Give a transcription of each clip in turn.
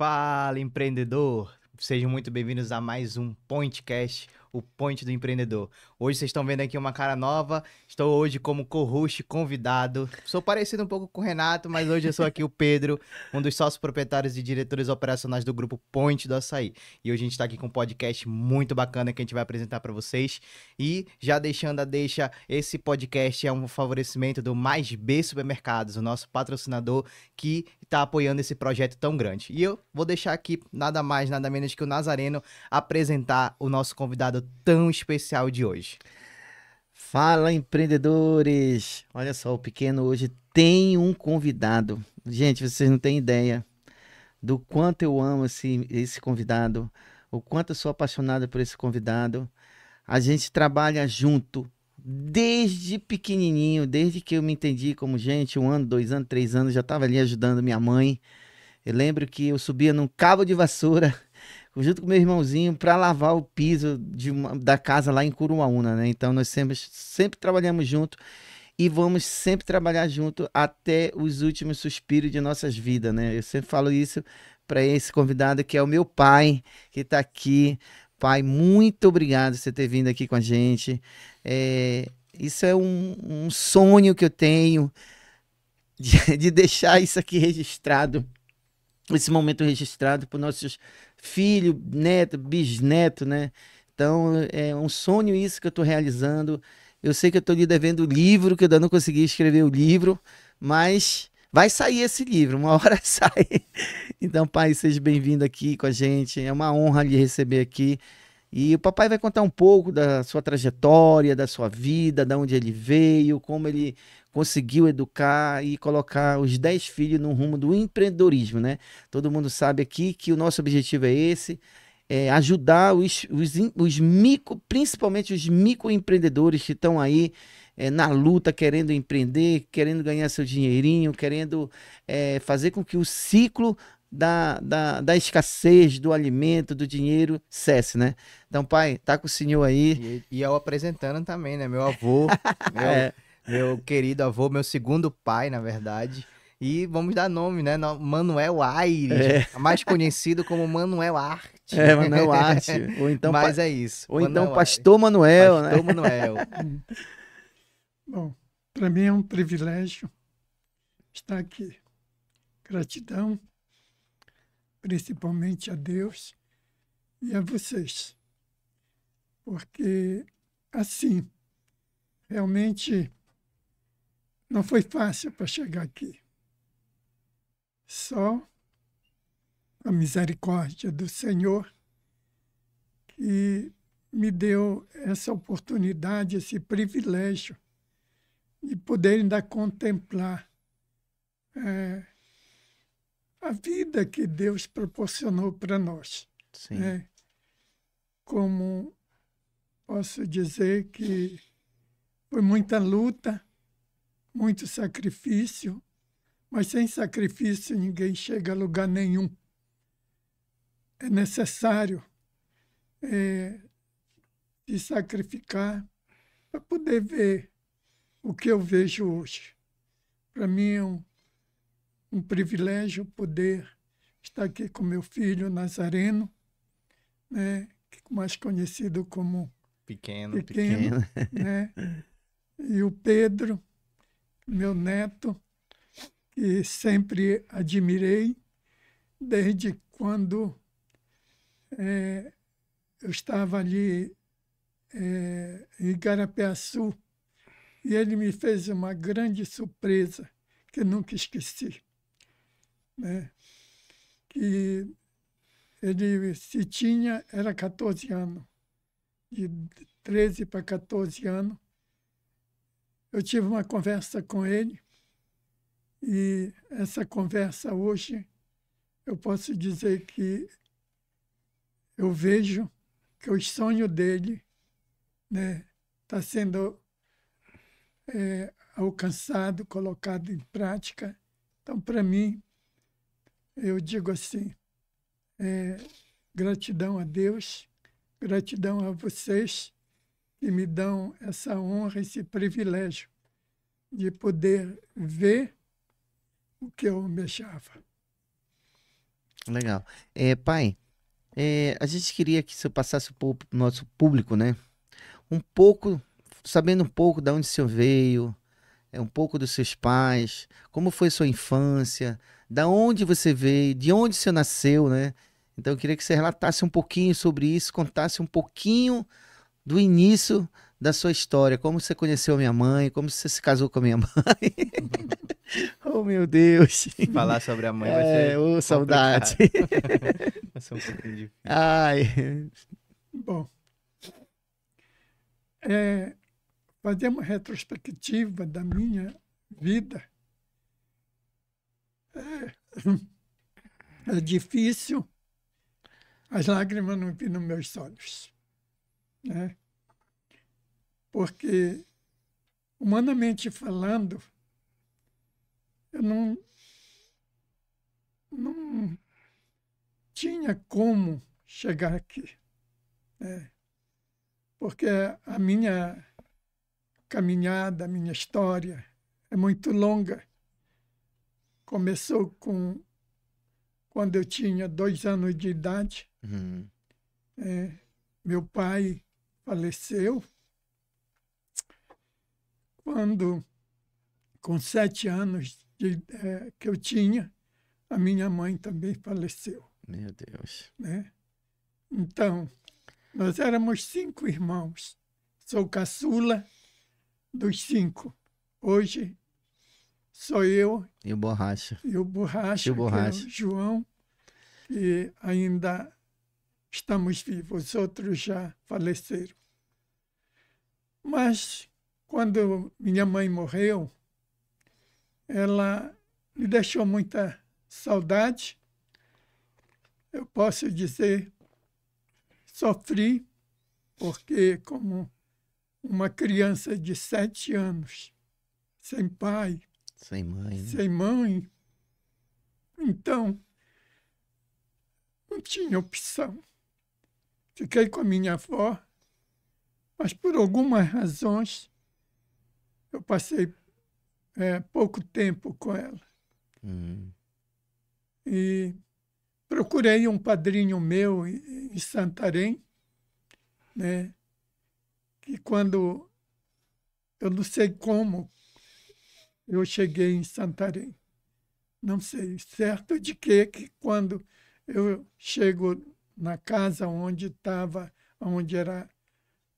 Fala, empreendedor! Sejam muito bem-vindos a mais um Pointcast, o Point do Empreendedor. Hoje vocês estão vendo aqui uma cara nova. Estou hoje como co-host convidado. Sou parecido um pouco com o Renato, mas hoje eu sou aqui o Pedro, um dos sócios proprietários e diretores operacionais do grupo Point do Açaí. E hoje a gente está aqui com um podcast muito bacana que a gente vai apresentar para vocês. E já deixando a deixa, esse podcast é um favorecimento do Mais B Supermercados, o nosso patrocinador que está apoiando esse projeto tão grande. E eu vou deixar aqui nada mais, nada menos que o Nazareno apresentar o nosso convidado tão especial de hoje. Fala, empreendedores! Olha só, o Pequeno hoje tem um convidado. Gente, vocês não têm ideia do quanto eu amo esse convidado, o quanto eu sou apaixonado por esse convidado. A gente trabalha junto desde pequenininho, desde que eu me entendi como gente, 1 ano, 2 anos, 3 anos, já estava ali ajudando minha mãe. Eu lembro que eu subia num cabo de vassoura junto com meu irmãozinho para lavar o piso da casa lá em Curuaúna, né? Então nós sempre trabalhamos junto e vamos sempre trabalhar junto até os últimos suspiros de nossas vidas, né? Eu sempre falo isso para esse convidado que é o meu pai, que está aqui. Pai, muito obrigado por você ter vindo aqui com a gente. Isso é um sonho que eu tenho de deixar isso aqui registrado, esse momento registrado para os nossos filhos, neto, bisneto, né? Então, é um sonho isso que eu estou realizando. Eu sei que eu estou lhe devendo o livro, que eu ainda não consegui escrever o livro, mas vai sair esse livro, uma hora sai. Então, pai, seja bem-vindo aqui com a gente. É uma honra lhe receber aqui. E o papai vai contar um pouco da sua trajetória, da sua vida, de onde ele veio, como ele conseguiu educar e colocar os 10 filhos no rumo do empreendedorismo, né? Todo mundo sabe aqui que o nosso objetivo é esse, ajudar os micro, principalmente os microempreendedores que estão aí na luta, querendo empreender, querendo ganhar seu dinheirinho, querendo fazer com que o ciclo da escassez do alimento, do dinheiro, cesse, né? Então, pai, tá com o senhor aí. E eu apresentando também, né? Meu avô, meu, É, meu querido avô, meu segundo pai, na verdade. E vamos dar nome, né? Manuel Aires, é, mais conhecido como Manuel Arte. Manuel Arte, Mas é isso, ou então Manuel Aires. Pastor Manuel, né? Pastor Manuel. Bom, para mim é um privilégio estar aqui. Gratidão, principalmente a Deus e a vocês. Porque, assim, realmente não foi fácil para chegar aqui. Só a misericórdia do Senhor que me deu essa oportunidade, esse privilégio de poder ainda contemplar a vida que Deus proporcionou para nós. Sim. Né? Como posso dizer que foi muita luta, muito sacrifício, mas sem sacrifício ninguém chega a lugar nenhum. É necessário se sacrificar para poder ver o que eu vejo hoje. Para mim é um privilégio poder estar aqui com meu filho Nazareno, né, mais conhecido como Pequeno. Pequeno, né? E o Pedro, meu neto, que sempre admirei desde quando eu estava ali em Igarapé-Açu, e ele me fez uma grande surpresa que eu nunca esqueci. Né? Que ele, se tinha, era 14 anos. De 13 para 14 anos, eu tive uma conversa com ele, e essa conversa hoje, eu posso dizer que eu vejo que o sonho dele, né, está sendo alcançado, colocado em prática. Então, para mim, eu digo assim, gratidão a Deus, gratidão a vocês que me dão essa honra, esse privilégio de poder ver o que eu almejava. Legal. Pai, a gente queria que você passasse para o nosso público, né? Um pouco, sabendo um pouco de onde o senhor veio, um pouco dos seus pais, como foi sua infância, da onde você veio, de onde você nasceu, né? Então eu queria que você relatasse um pouquinho sobre isso, contasse um pouquinho do início da sua história, como você conheceu a minha mãe, como você se casou com a minha mãe. Oh, meu Deus. Falar sobre a mãe vai ser Ô, saudade. complicado. Vai ser um pouquinho difícil. Ai, Bom, é, fazer uma retrospectiva da minha vida é difícil, as lágrimas não vêm nos meus olhos, né? Porque, humanamente falando, eu não tinha como chegar aqui, né? Porque a minha caminhada, a minha história é muito longa. Começou quando eu tinha 2 anos de idade. Meu pai faleceu. Quando, com 7 anos que eu tinha, a minha mãe também faleceu, meu Deus. né? Então, nós éramos 5 irmãos. Sou caçula dos 5. Hoje sou eu E o borracha? e o Borracha, Tio que é Borracha. o João, que ainda estamos vivos. Os outros já faleceram. Mas, quando minha mãe morreu, ela me deixou muita saudade. Eu posso dizer, sofri, porque como uma criança de 7 anos, sem pai, Sem mãe, né? sem mãe, então não tinha opção. Fiquei com a minha avó, mas por algumas razões eu passei pouco tempo com ela. E procurei um padrinho meu em Santarém, né? Que quando, eu não sei como eu cheguei em Santarém. Não sei, certo de que quando eu chego na casa onde era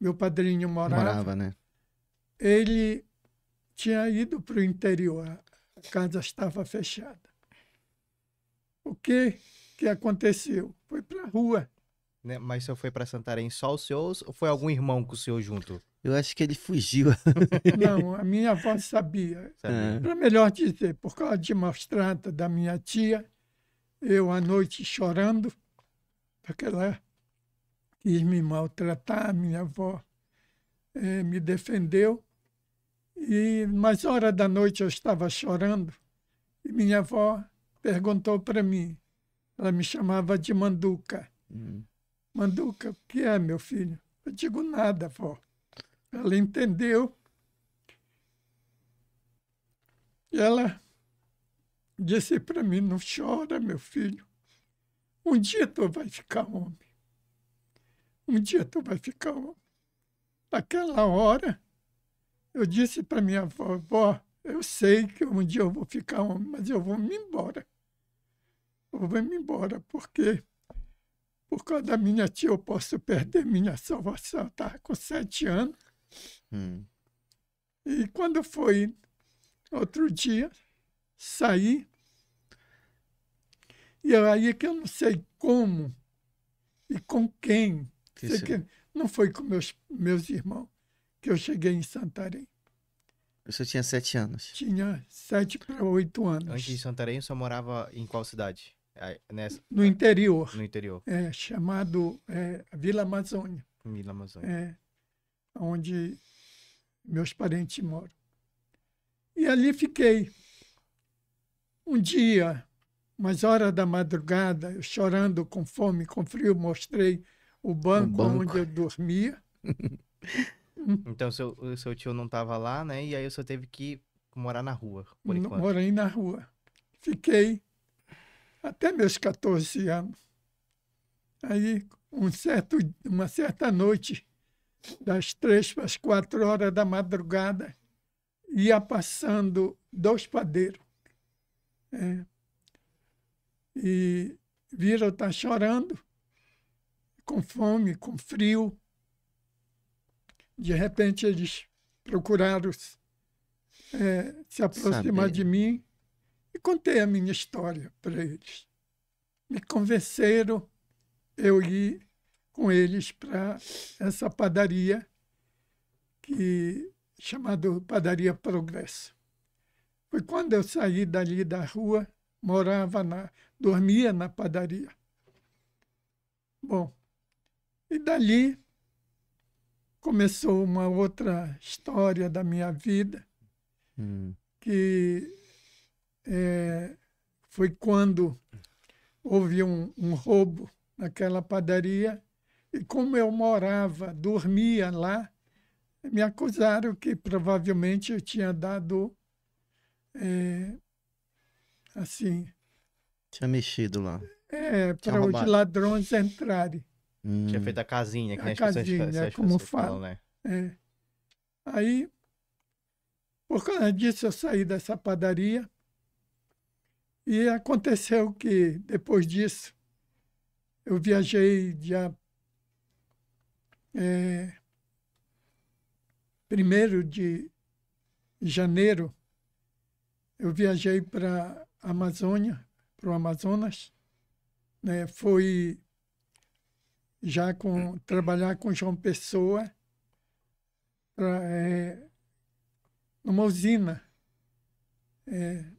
meu padrinho Morava, né? ele tinha ido para o interior, a casa estava fechada. O que aconteceu? Foi para a rua. Né, mas o senhor foi pra Santarém só o senhor ou foi algum irmão com o senhor junto? Eu acho que ele fugiu. Não, a minha avó sabia. Sabia? Para melhor dizer, por causa de maus tratos da minha tia, eu à noite chorando, porque ela quis me maltratar, minha avó me defendeu. E mais hora da noite eu estava chorando e minha avó perguntou para mim, ela me chamava de Manduca. Manduca, o que é, meu filho? Eu digo nada, avó. Ela entendeu. E ela disse para mim, não chora, meu filho. Um dia tu vai ficar homem. Um dia tu vai ficar homem. Naquela hora, eu disse para minha avó, vó, eu sei que um dia eu vou ficar homem, mas eu vou me embora. Eu vou me embora, porque por causa da minha tia eu posso perder minha salvação. Eu estava com 7 anos. E quando foi outro dia, saí. E aí que eu não sei como e com quem. Sei que não foi com meus irmãos que eu cheguei em Santarém. O senhor tinha 7 anos. Tinha 7 para 8 anos. Antes de Santarém, o senhor morava em qual cidade? No interior. No interior. Chamado Vila Amazônia. Vila Amazônia. Onde meus parentes moram. E ali fiquei. Um dia, umas horas da madrugada, eu chorando com fome, com frio, mostrei o banco onde eu dormia. Então, o seu tio não estava lá, né? E aí o senhor teve que morar na rua, por enquanto. Morei na rua. Fiquei até meus 14 anos. Aí, uma certa noite, das 3 para as 4 horas da madrugada, ia passando 2 padeiros. E viram eu estar chorando, com fome, com frio. De repente, eles procuraram se aproximar de mim e contei a minha história para eles. Me convenceram eu ir com eles para essa padaria chamada Padaria Progresso. Foi quando eu saí dali da rua, dormia na padaria. Bom, e dali começou uma outra história da minha vida, que foi quando houve um roubo naquela padaria, e como eu dormia lá, me acusaram que provavelmente eu tinha dado, assim... Tinha mexido lá. Para os ladrões entrarem. Tinha feito a casinha, que A casinha, como falam, né? Aí, por causa disso, eu saí dessa padaria e aconteceu que, depois disso, eu viajei dia 1º de janeiro, eu viajei para a Amazônia, para o Amazonas, né? Fui já trabalhar com João Pessoa, numa usina,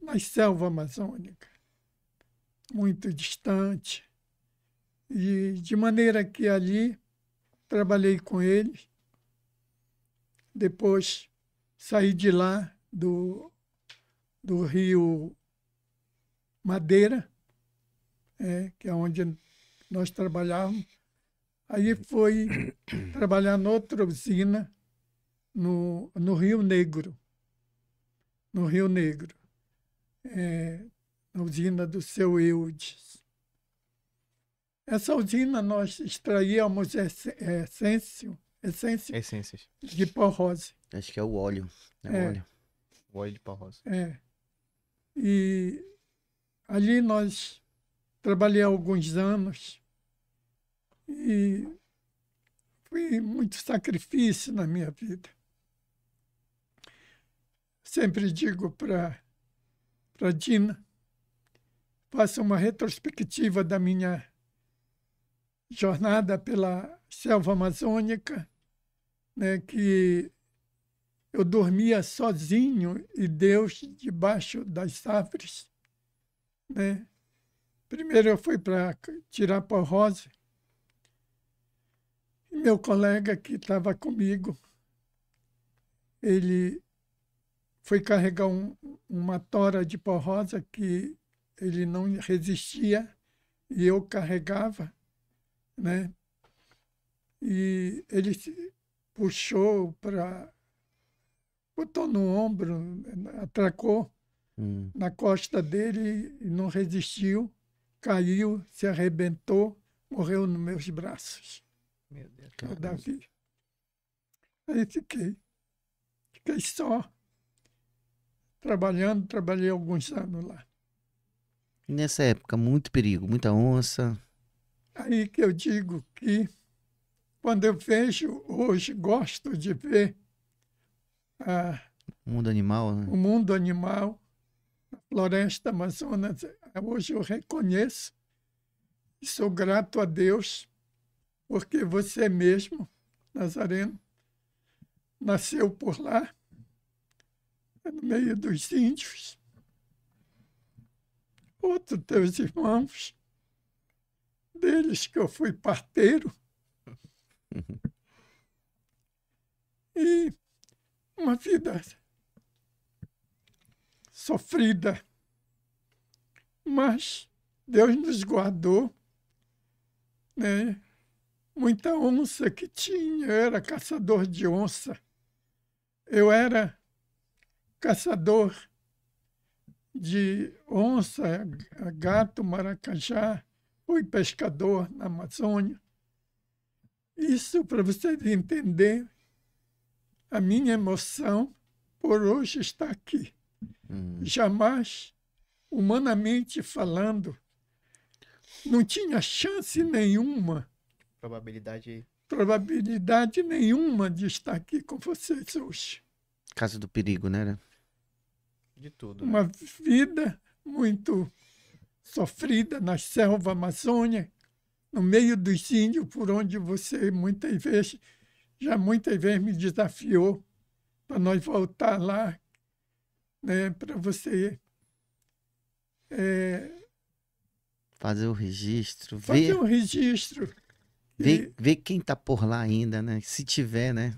na selva amazônica, muito distante. E de maneira que ali trabalhei com eles. Depois saí de lá, do Rio Madeira, que é onde nós trabalhávamos. Aí fui trabalhar noutra usina, no Rio Negro. No Rio Negro. Na usina do Seu Eudes. Essa usina nós extraíamos essências de pau rosa. Acho que é o óleo. Óleo. O óleo de pau rosa. E ali nós trabalhei alguns anos e foi muito sacrifício na minha vida. Sempre digo para Dina, faça uma retrospectiva da minha jornada pela selva amazônica, né, que eu dormia sozinho e Deus debaixo das árvores, né? Primeiro eu fui para tirar pau rosa. E meu colega que estava comigo, ele foi carregar uma tora de pau rosa que ele não resistia e eu carregava, né? E ele puxou botou no ombro, atracou na costa dele e não resistiu, caiu, se arrebentou, morreu nos meus braços. Meu Deus. O Davi. Aí fiquei só, trabalhei alguns anos lá. E nessa época, muito perigo, muita onça. Aí que eu digo que, quando eu vejo hoje, gosto de ver o mundo animal, né? O mundo animal, a floresta amazônica, hoje eu reconheço e sou grato a Deus, porque você mesmo, Nazareno, nasceu por lá, no meio dos índios. Outros teus irmãos, deles que eu fui parteiro. E uma vida sofrida, mas Deus nos guardou, né? Muita onça que tinha, eu era caçador de onça, eu era caçador de onça, gato, maracajá, fui pescador na Amazônia. Isso para vocês entenderem a minha emoção por hoje estar aqui. Jamais, humanamente falando, não tinha chance nenhuma, probabilidade nenhuma de estar aqui com vocês hoje. Casa do perigo, né? De tudo. Uma vida muito sofrida na selva amazônica, no meio dos índios, por onde você muitas vezes me desafiou para nós voltar lá, né, para você fazer o registro. Fazer um registro. Ver quem está por lá ainda, né? Se tiver, né?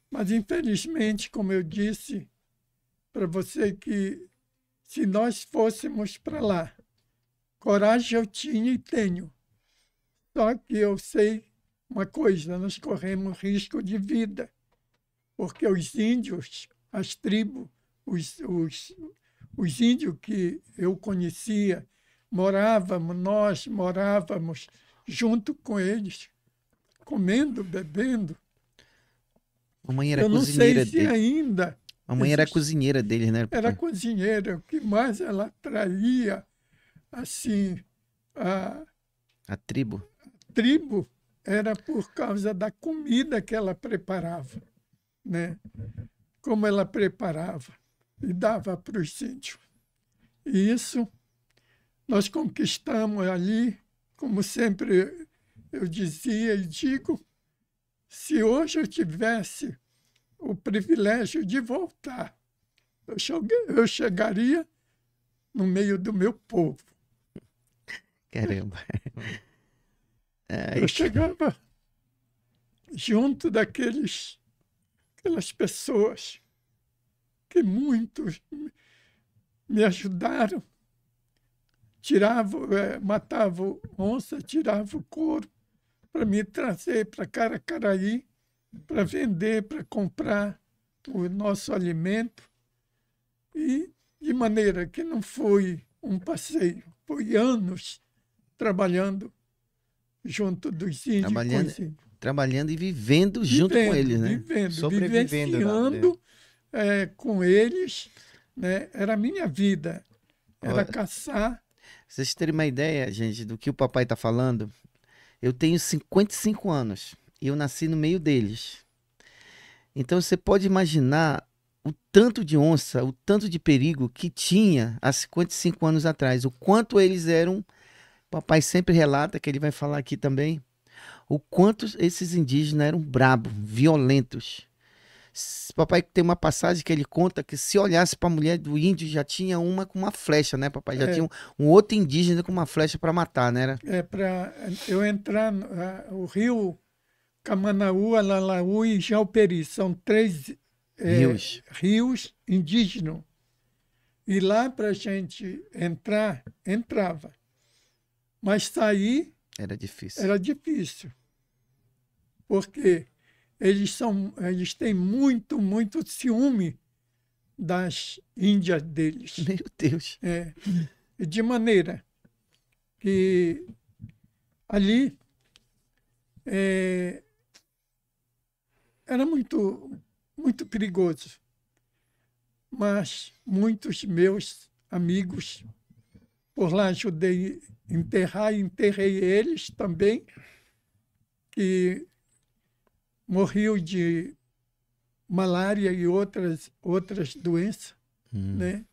Mas infelizmente, como eu disse para você, que se nós fôssemos para lá, coragem eu tinha e tenho. Só que eu sei uma coisa, nós corremos risco de vida, porque os índios, as tribos, os índios que eu conhecia, nós morávamos junto com eles, comendo, bebendo. Mamãe era eu não cozinheira sei se dele. ainda... Mamãe era cozinheira deles, né? Era cozinheira. O que mais ela traía, assim, a tribo era por causa da comida que ela preparava, né? Como ela preparava e dava para os índios. E isso nós conquistamos ali, como sempre eu dizia e digo, se hoje eu tivesse o privilégio de voltar, eu chegaria no meio do meu povo. Caramba. Eu chegava junto daquelas pessoas que muitos me ajudaram, matavam onça, tiravam o couro para me trazer para Caracaraí, para vender, para comprar o nosso alimento. E de maneira que não foi um passeio, foi anos trabalhando junto dos índios. Trabalhando e vivendo junto com eles, né? Vivenciando com eles, né? Era a minha vida, era caçar. Vocês terem uma ideia, gente, do que o papai está falando, eu tenho 55 anos e eu nasci no meio deles. Então você pode imaginar o tanto de onça, o tanto de perigo que tinha há 55 anos atrás, o quanto eles eram. O papai sempre relata, que ele vai falar aqui também, o quanto esses indígenas eram brabos, violentos. Papai tem uma passagem que ele conta que se olhasse para a mulher do índio, já tinha uma com uma flecha, né, papai? Já tinha um outro indígena com uma flecha para matar, né? Para eu entrar o rio Camanaú, Alalaú e Jalperi, são 3 rios indígenas. E lá para a gente entrar, entrava. Mas sair era difícil. Porque eles têm muito ciúme das índias deles. Meu Deus. De maneira que ali era muito perigoso. Mas muitos meus amigos, por lá ajudei a enterrar e enterrei eles também, que morriam de malária e outras doenças, né?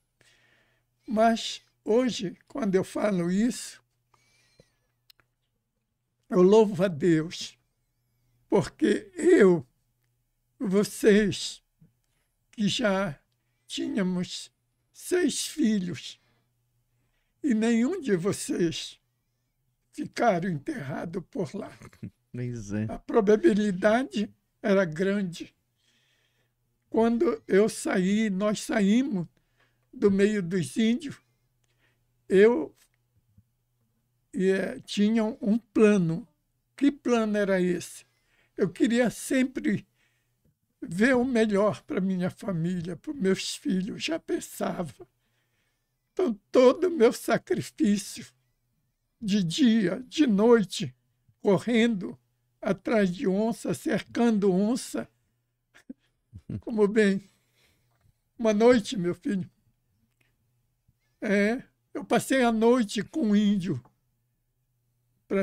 Mas hoje, quando eu falo isso, eu louvo a Deus, porque vocês, que já tínhamos 6 filhos, e nenhum de vocês ficaram enterrados por lá. A probabilidade era grande. Quando nós saímos do meio dos índios, eu tinha um plano. Que plano era esse? Eu queria sempre ver o melhor para minha família, para os meus filhos. Já pensava Então, todo o meu sacrifício, de dia, de noite, correndo atrás de onça, cercando onça, como bem. Uma noite, meu filho, eu passei a noite com um índio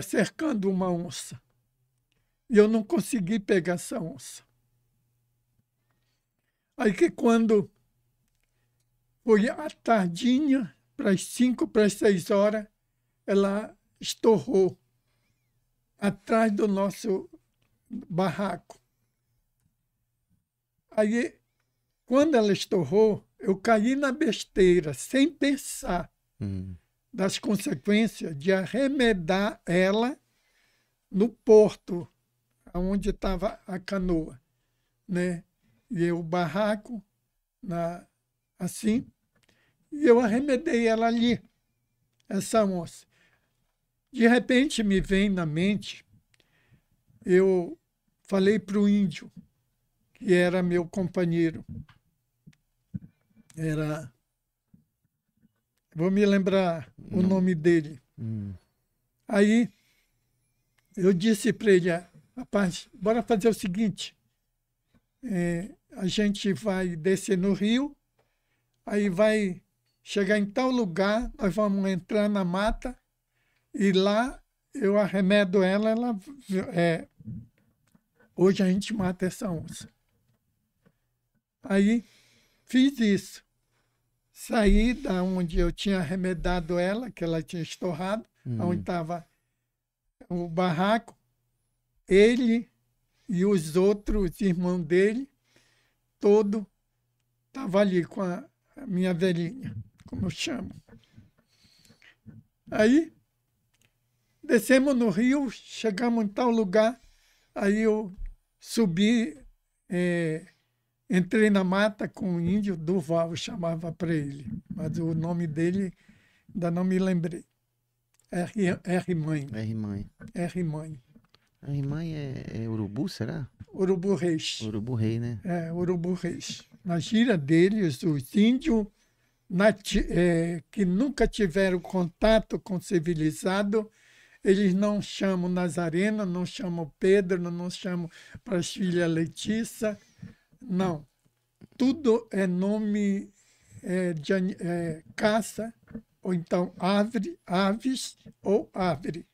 cercando uma onça. E eu não consegui pegar essa onça. Aí que quando foi à tardinha, para as 5, para as 6 horas, ela estorrou atrás do nosso barraco. Aí, quando ela estorrou, eu caí na besteira, sem pensar das consequências de arremedar ela no porto, onde estava a canoa, né? E o barraco, assim, e eu arremedei ela ali, essa onça. De repente me vem na mente, eu falei para o índio, que era meu companheiro, vou me lembrar o nome dele. Aí eu disse para ele, rapaz, bora fazer o seguinte, a gente vai descer no rio, aí vai chegar em tal lugar, nós vamos entrar na mata e lá eu arremedo ela, hoje a gente mata essa onça. Aí fiz isso. Saí da onde eu tinha arremedado ela, que ela tinha estorrado, onde estava o barraco, ele e os outros irmãos dele, todo estava ali com a minha velhinha, como eu chamo. Aí descemos no rio, chegamos em tal lugar, aí eu subi, entrei na mata com o índio, Duval, eu chamava para ele, mas o nome dele ainda não me lembrei. R-Mãe. R-Mãe. R-Mãe. R-Mãe é urubu, será? Urubu Reis. Urubu Rei, né? Urubu Reis. Na gíria deles, os índios que nunca tiveram contato com o civilizado, eles não chamam Nazarena, não chamam Pedro, não chamam para as filhas Letícia, não. Tudo é nome de caça, ou então aves ou árvore,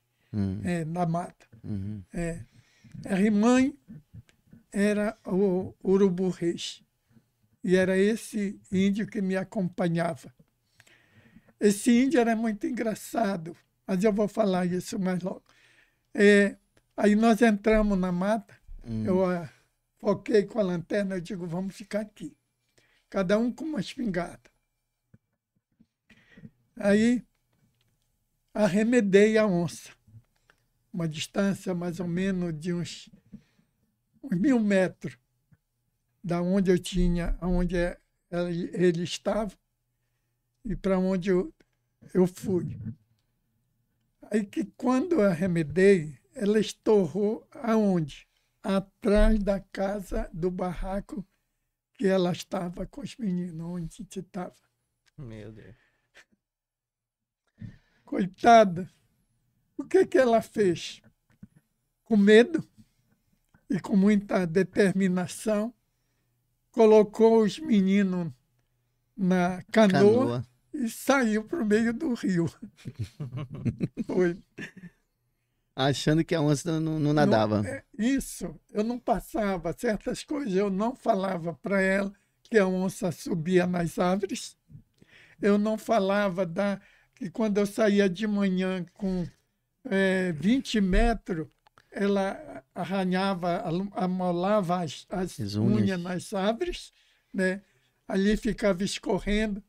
na mata. R-Mãe era o Urubu Reis. E era esse índio que me acompanhava. Esse índio era muito engraçado, mas eu vou falar isso mais logo. Aí nós entramos na mata, eu foquei com a lanterna, eu digo, vamos ficar aqui. Cada um com uma espingarda. Aí arremedei a onça, uma distância mais ou menos de uns 1.000 metros da onde eu tinha, onde ele estava e para onde eu fui. Aí que quando eu arremedei, ela estourou aonde? Atrás da casa do barraco que ela estava com os meninos, onde a gente estava. Meu Deus. Coitada. O que ela fez? Com medo e com muita determinação, colocou os meninos na canoa. E saiu para o meio do rio. Foi. Achando que a onça não nadava. Isso. Eu não passava certas coisas. Eu não falava para ela que a onça subia nas árvores. Eu não falava que quando eu saía de manhã com 20 metros, ela arranhava, amolava as unhas nas árvores, né? Ali ficava escorrendo,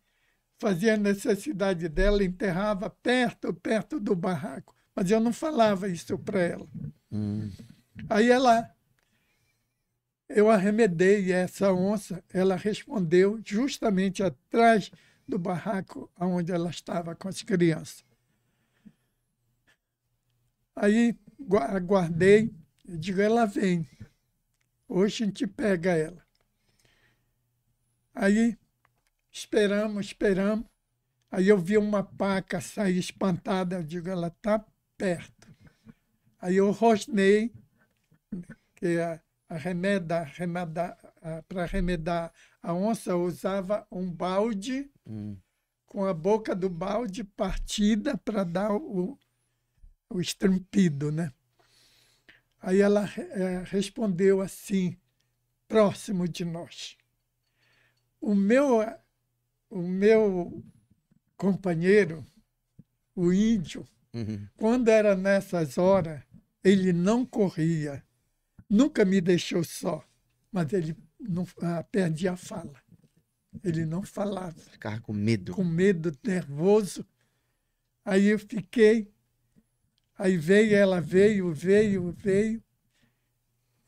fazia a necessidade dela, enterrava perto do barraco. Mas eu não falava isso para ela. Aí eu arremedei essa onça, ela respondeu justamente atrás do barraco onde ela estava com as crianças. Aí aguardei, eu digo, ela vem. Hoje a gente pega ela. Aí esperamos. Aí eu vi uma paca sair espantada, eu digo, ela está perto. Aí eu rosnei, que para arremedar a onça, eu usava um balde, com a boca do balde partida para dar o estampido, né? Aí ela respondeu assim, próximo de nós. O meu companheiro, o índio, quando era nessas horas, ele não corria, nunca me deixou só, mas ele não perdia a fala. Ele não falava. Ficava com medo. Com medo, nervoso. Aí eu fiquei. Aí ela veio.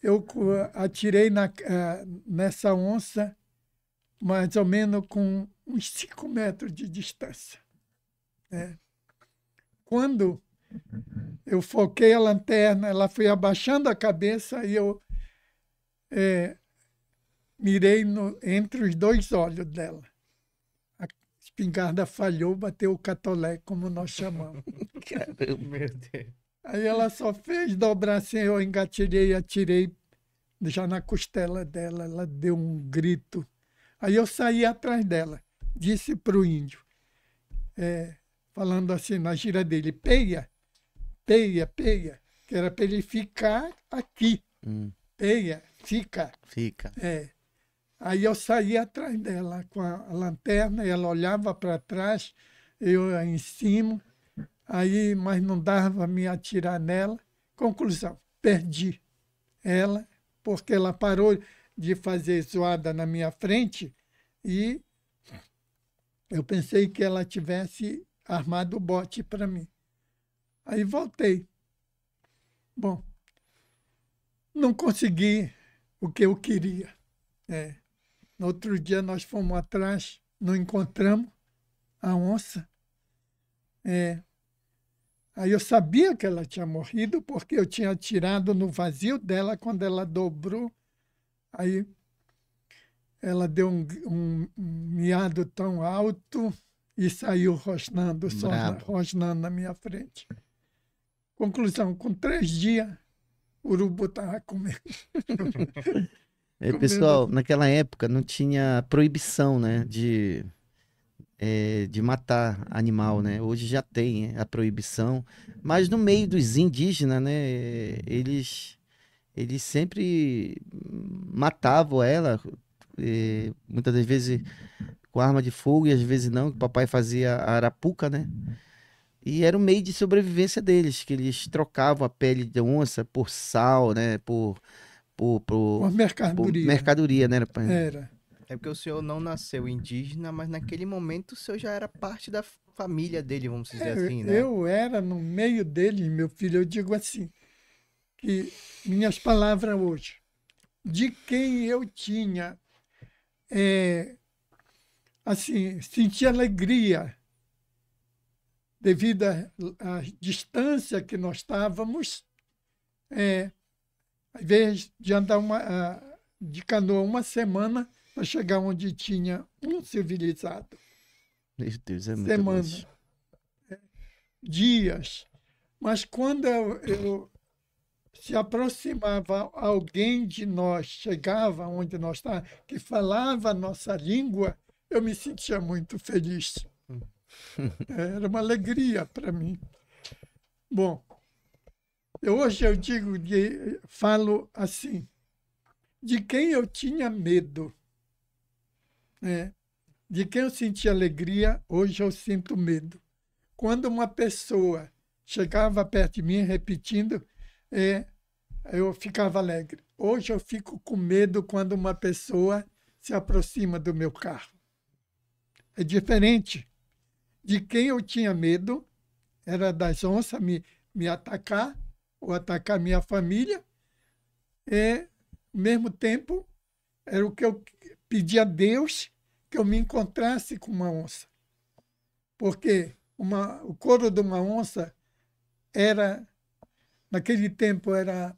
Eu atirei nessa onça mais ou menos com uns 5 metros de distância. Quando eu foquei a lanterna, ela foi abaixando a cabeça e eu mirei entre os 2 olhos dela. A espingarda falhou, bateu o catolé, como nós chamamos. Caramba. Meu Deus. Aí ela só fez dobrar assim, eu engatilhei e atirei já na costela dela. Ela deu um grito. Aí eu saí atrás dela, disse para o índio, falando assim na gira dele, peia, que era para ele ficar aqui. Peia, fica. Fica. Aí eu saí atrás dela com a lanterna, e ela olhava para trás, eu em cima, aí, mas não dava para me atirar nela. Conclusão, perdi ela, porque ela parou de fazer zoada na minha frente e eu pensei que ela tivesse armado o bote para mim. Aí voltei. Bom, não consegui o que eu queria. No outro dia nós fomos atrás, não encontramos a onça. Aí eu sabia que ela tinha morrido porque eu tinha atirado no vazio dela quando ela dobrou. Aí ela deu um miado tão alto e saiu rosnando na minha frente. Conclusão, com 3 dias, o urubu estava comendo. Pessoal, naquela época não tinha proibição, né, de matar animal, né? Hoje já tem a proibição, mas no meio dos indígenas, né, eles sempre matavam ela, muitas das vezes com arma de fogo e às vezes não, que o papai fazia a arapuca, né? E era o meio de sobrevivência deles, que eles trocavam a pele de onça por sal, né? Por mercadoria. Mercadoria, né? Era. É porque o senhor não nasceu indígena, mas naquele momento o senhor já era parte da família dele, vamos dizer assim, né? Eu era no meio dele, meu filho, eu digo assim, que minhas palavras hoje, de quem eu tinha, assim, senti alegria devido à distância que nós estávamos, às vezes de andar de canoa uma semana para chegar onde tinha um civilizado. Meu Deus, é muito semana, longe. dias. Mas quando eu se aproximava alguém de nós, chegava onde nós estávamos, que falava a nossa língua, eu me sentia muito feliz. Era uma alegria para mim. Bom, hoje eu digo, falo assim, de quem eu tinha medo, de quem eu sentia alegria, hoje eu sinto medo. Quando uma pessoa chegava perto de mim repetindo, eu ficava alegre. Hoje eu fico com medo quando uma pessoa se aproxima do meu carro. É diferente. De quem eu tinha medo era das onças me atacar ou atacar minha família. Ao mesmo tempo, era o que eu pedia a Deus, que eu me encontrasse com uma onça. Porque o couro de uma onça naquele tempo era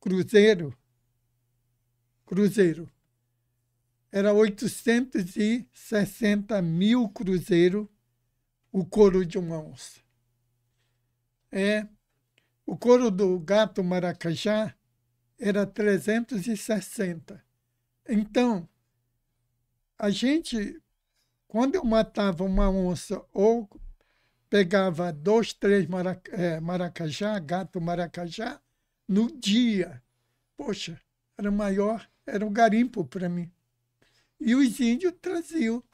cruzeiro. Era 860 mil cruzeiros o couro de uma onça. O couro do gato maracajá era 360. Então, a gente, quando eu matava uma onça ou pegava 2, 3 maracajá, gato maracajá, no dia, poxa, era um garimpo para mim. E os índios traziam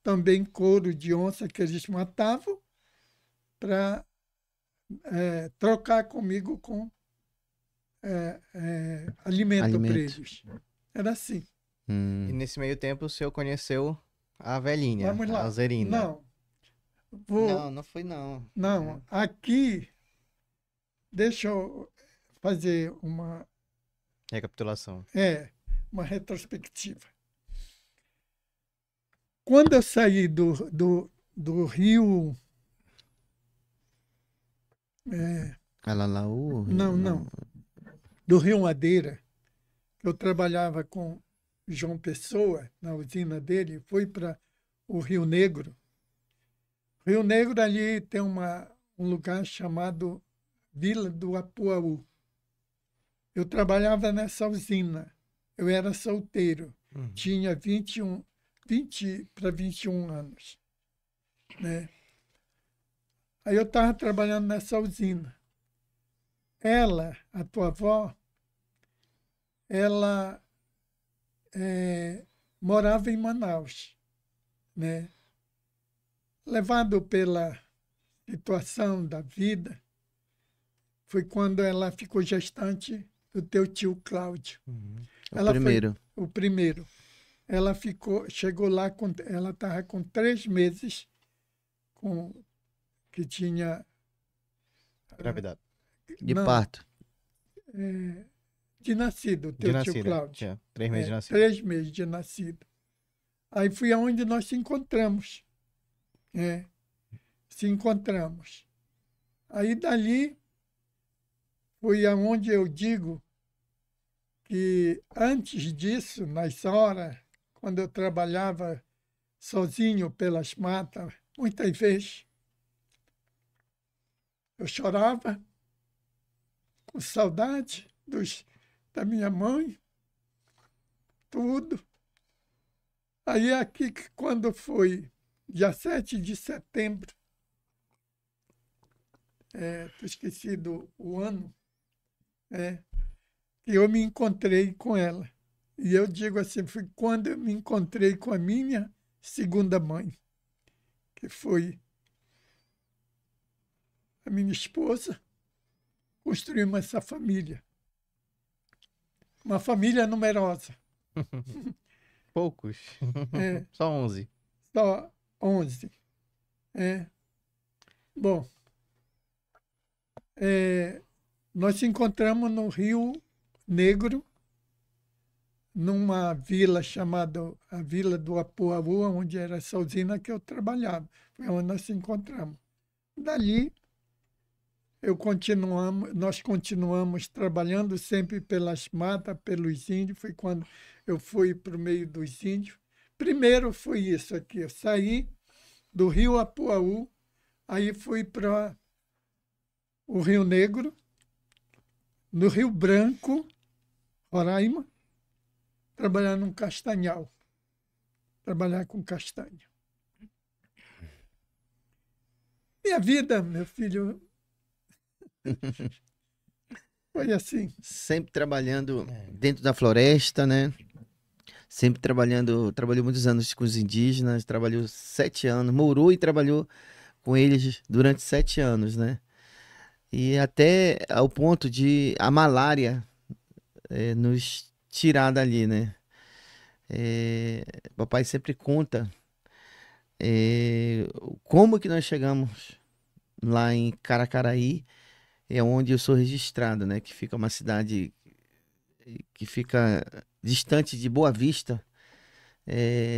também couro de onça que eles matavam para trocar comigo com alimento para eles. Era assim. E nesse meio tempo o senhor conheceu a velhinha, Vamos a lá. Alzerina. Não foi não. Não, aqui, deixa eu fazer uma Recapitulação. retrospectiva. Quando eu saí do Rio... Alalaú? Não. Do Rio Madeira, eu trabalhava com João Pessoa, na usina dele, fui para o Rio Negro. Rio Negro, ali tem um lugar chamado Vila do Apuaú. Eu trabalhava nessa usina. Eu era solteiro. Tinha 20 para 21 anos. Né? Aí eu estava trabalhando nessa usina. Ela, a tua avó, ela morava em Manaus, né? Levado pela situação da vida, foi quando ela ficou gestante do teu tio Cláudio. O primeiro. Ela chegou lá, ela estava com 3 meses, que tinha... Gravidade. De parto. De nascido, teu tio Cláudio. Tinha 3 meses de nascido. 3 meses de nascido. Aí foi aonde nós se encontramos. Se encontramos. Aí dali foi aonde eu digo que antes disso, nas horas, quando eu trabalhava sozinho pelas matas, muitas vezes eu chorava com saudade da minha mãe, tudo. Aí aqui, quando foi dia 7 de setembro, esquecido o ano, que eu me encontrei com ela. E eu digo assim, foi quando eu me encontrei com a minha segunda mãe, que foi a minha esposa. Construímos essa família. Uma família numerosa. Poucos. Só 11. Só 11. Bom, nós se encontramos no Rio Negro, numa vila chamada a Vila do Apuaú, onde era essa usina que eu trabalhava. Foi onde nós se encontramos. Dali, nós continuamos trabalhando sempre pelas matas, pelos índios. Foi quando eu fui para o meio dos índios. Primeiro foi isso aqui. Eu saí do Rio Apuaú, aí fui para o Rio Negro, no Rio Branco, Roraima, trabalhar num castanhal. Trabalhar com castanha. Minha vida, meu filho, foi assim. Sempre trabalhando dentro da floresta, né? Sempre trabalhou muitos anos com os indígenas, trabalhou 7 anos, morou e trabalhou com eles durante 7 anos, né? E até ao ponto de a malária nos tirar dali, né? Papai sempre conta como que nós chegamos lá em Caracaraí, é onde eu sou registrado, né? Que fica uma cidade que fica distante de Boa Vista,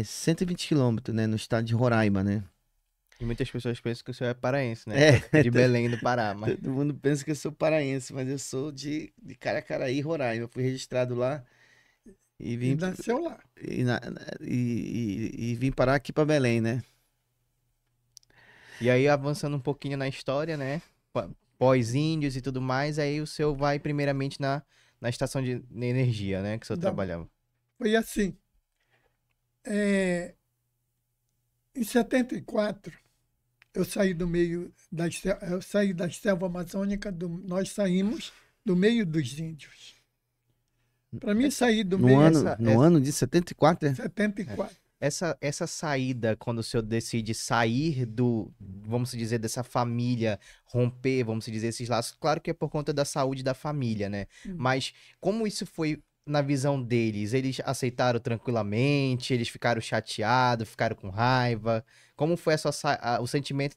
120 quilômetros, né? No estado de Roraima, né? E muitas pessoas pensam que o senhor é paraense, né? De Belém do Pará. Mas... Todo mundo pensa que eu sou paraense, mas eu sou de Caracaraí, Roraima. Eu fui registrado lá e vim... E nasceu lá. E vim parar aqui para Belém, né? E aí, avançando um pouquinho na história, né? Pós-índios e tudo mais, aí o senhor vai primeiramente na estação de energia, né? Que o senhor Da- trabalhava. Foi assim. É, em 74, eu saí do meio eu saí da selva amazônica, nós saímos do meio dos índios. Para mim Essa, sair do No meio ano, no ano de 74, é? 74. essa saída, quando o senhor decide sair vamos dizer, dessa família, romper, vamos dizer, esses laços, claro que é por conta da saúde da família, né? Mas como isso foi na visão deles? Eles aceitaram tranquilamente? Eles ficaram chateados, ficaram com raiva? Como foi o sentimento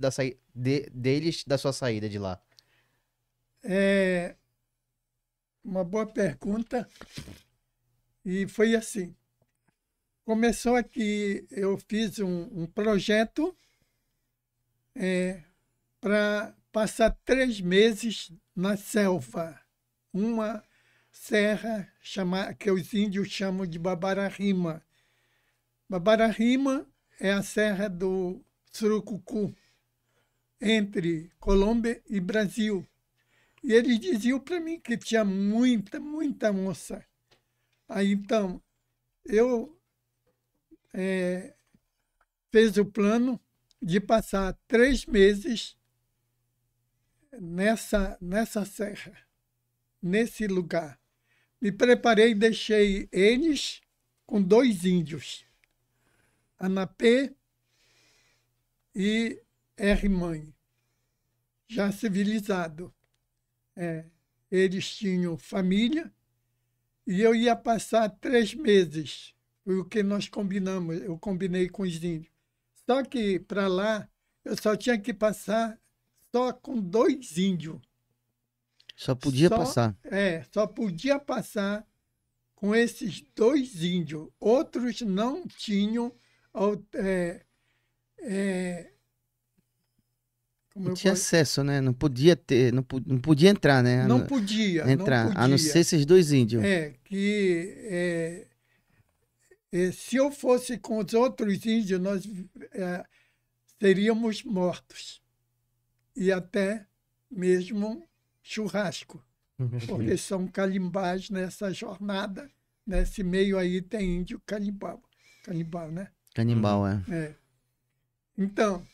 deles da sua saída de lá? É uma boa pergunta. E foi assim. Começou aqui, eu fiz um projeto para passar 3 meses na selva. Uma serra que os índios chamam de Babararima. Babararima é a serra do Surucucu, entre Colômbia e Brasil. E eles diziam para mim que tinha muita, muita onça. Aí então, eu fiz o plano de passar 3 meses nessa serra, nesse lugar. Me preparei e deixei eles com 2 índios, Anapê e R-Mãe, já civilizado. Eles tinham família e eu ia passar 3 meses. Foi o que nós combinamos, eu combinei com os índios. Só que para lá eu só tinha que passar só com 2 índios. Só podia passar. Só podia passar com esses 2 índios. Outros não tinham. Como Não eu tinha posso- acesso, né? Não podia ter, não podia entrar, né? Não podia, não Entrar, a não podia. ser esses 2 índios. Se eu fosse com os outros índios, nós seríamos mortos. E até mesmo churrasco, porque são calimbás nessa jornada. Nesse meio aí tem índio calimbau. Calimbau, né? Canibal, é. Então,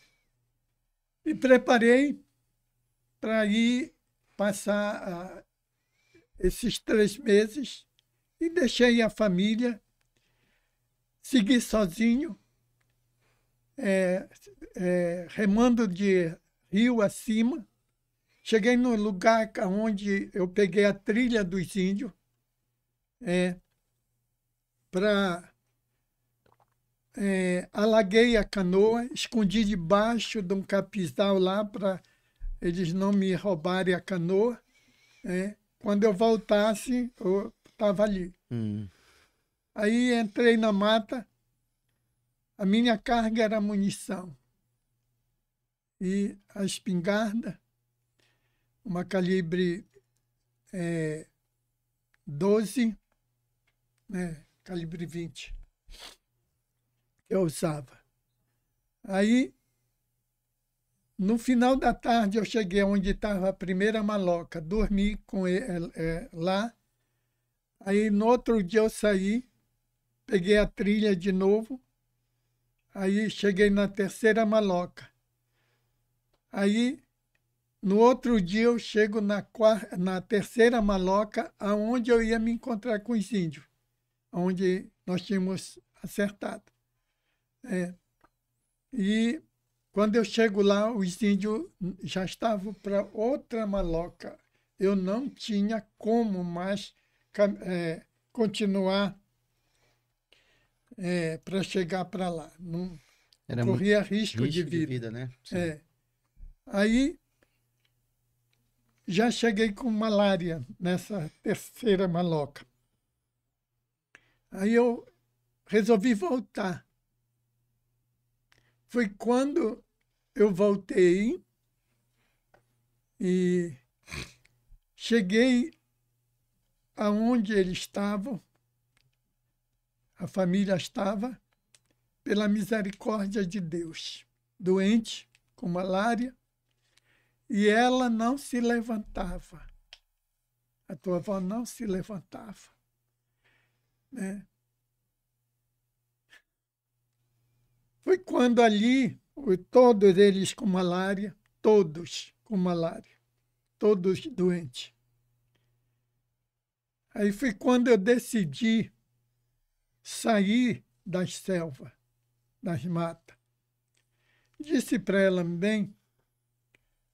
me preparei para ir passar esses 3 meses e deixei a família, segui sozinho, remando de rio acima. Cheguei no lugar onde eu peguei a trilha dos índios alaguei a canoa, escondi debaixo de um capizal lá para eles não me roubarem a canoa. Quando eu voltasse, eu estava ali. Aí entrei na mata, a minha carga era munição. E a espingarda, uma calibre 12, calibre 20, que eu usava. Aí, no final da tarde, eu cheguei onde estava a primeira maloca, dormi com ele lá. Aí, no outro dia, eu saí, peguei a trilha de novo. Aí, cheguei na terceira maloca. Aí, no outro dia, eu chego na terceira maloca, aonde eu ia me encontrar com os índios, onde nós tínhamos acertado. E quando eu chego lá, os índios já estavam para outra maloca. Eu não tinha como mais continuar para chegar para lá. Não corria risco de vida. né? Aí já cheguei com malária nessa terceira maloca. Aí eu resolvi voltar. Foi quando eu voltei e cheguei aonde eles estavam, a família estava, pela misericórdia de Deus, doente, com malária, e ela não se levantava. A tua avó não se levantava, né? Foi quando ali, todos eles com malária, todos doentes. Aí foi quando eu decidi sair das selvas, das matas. Disse para ela, bem,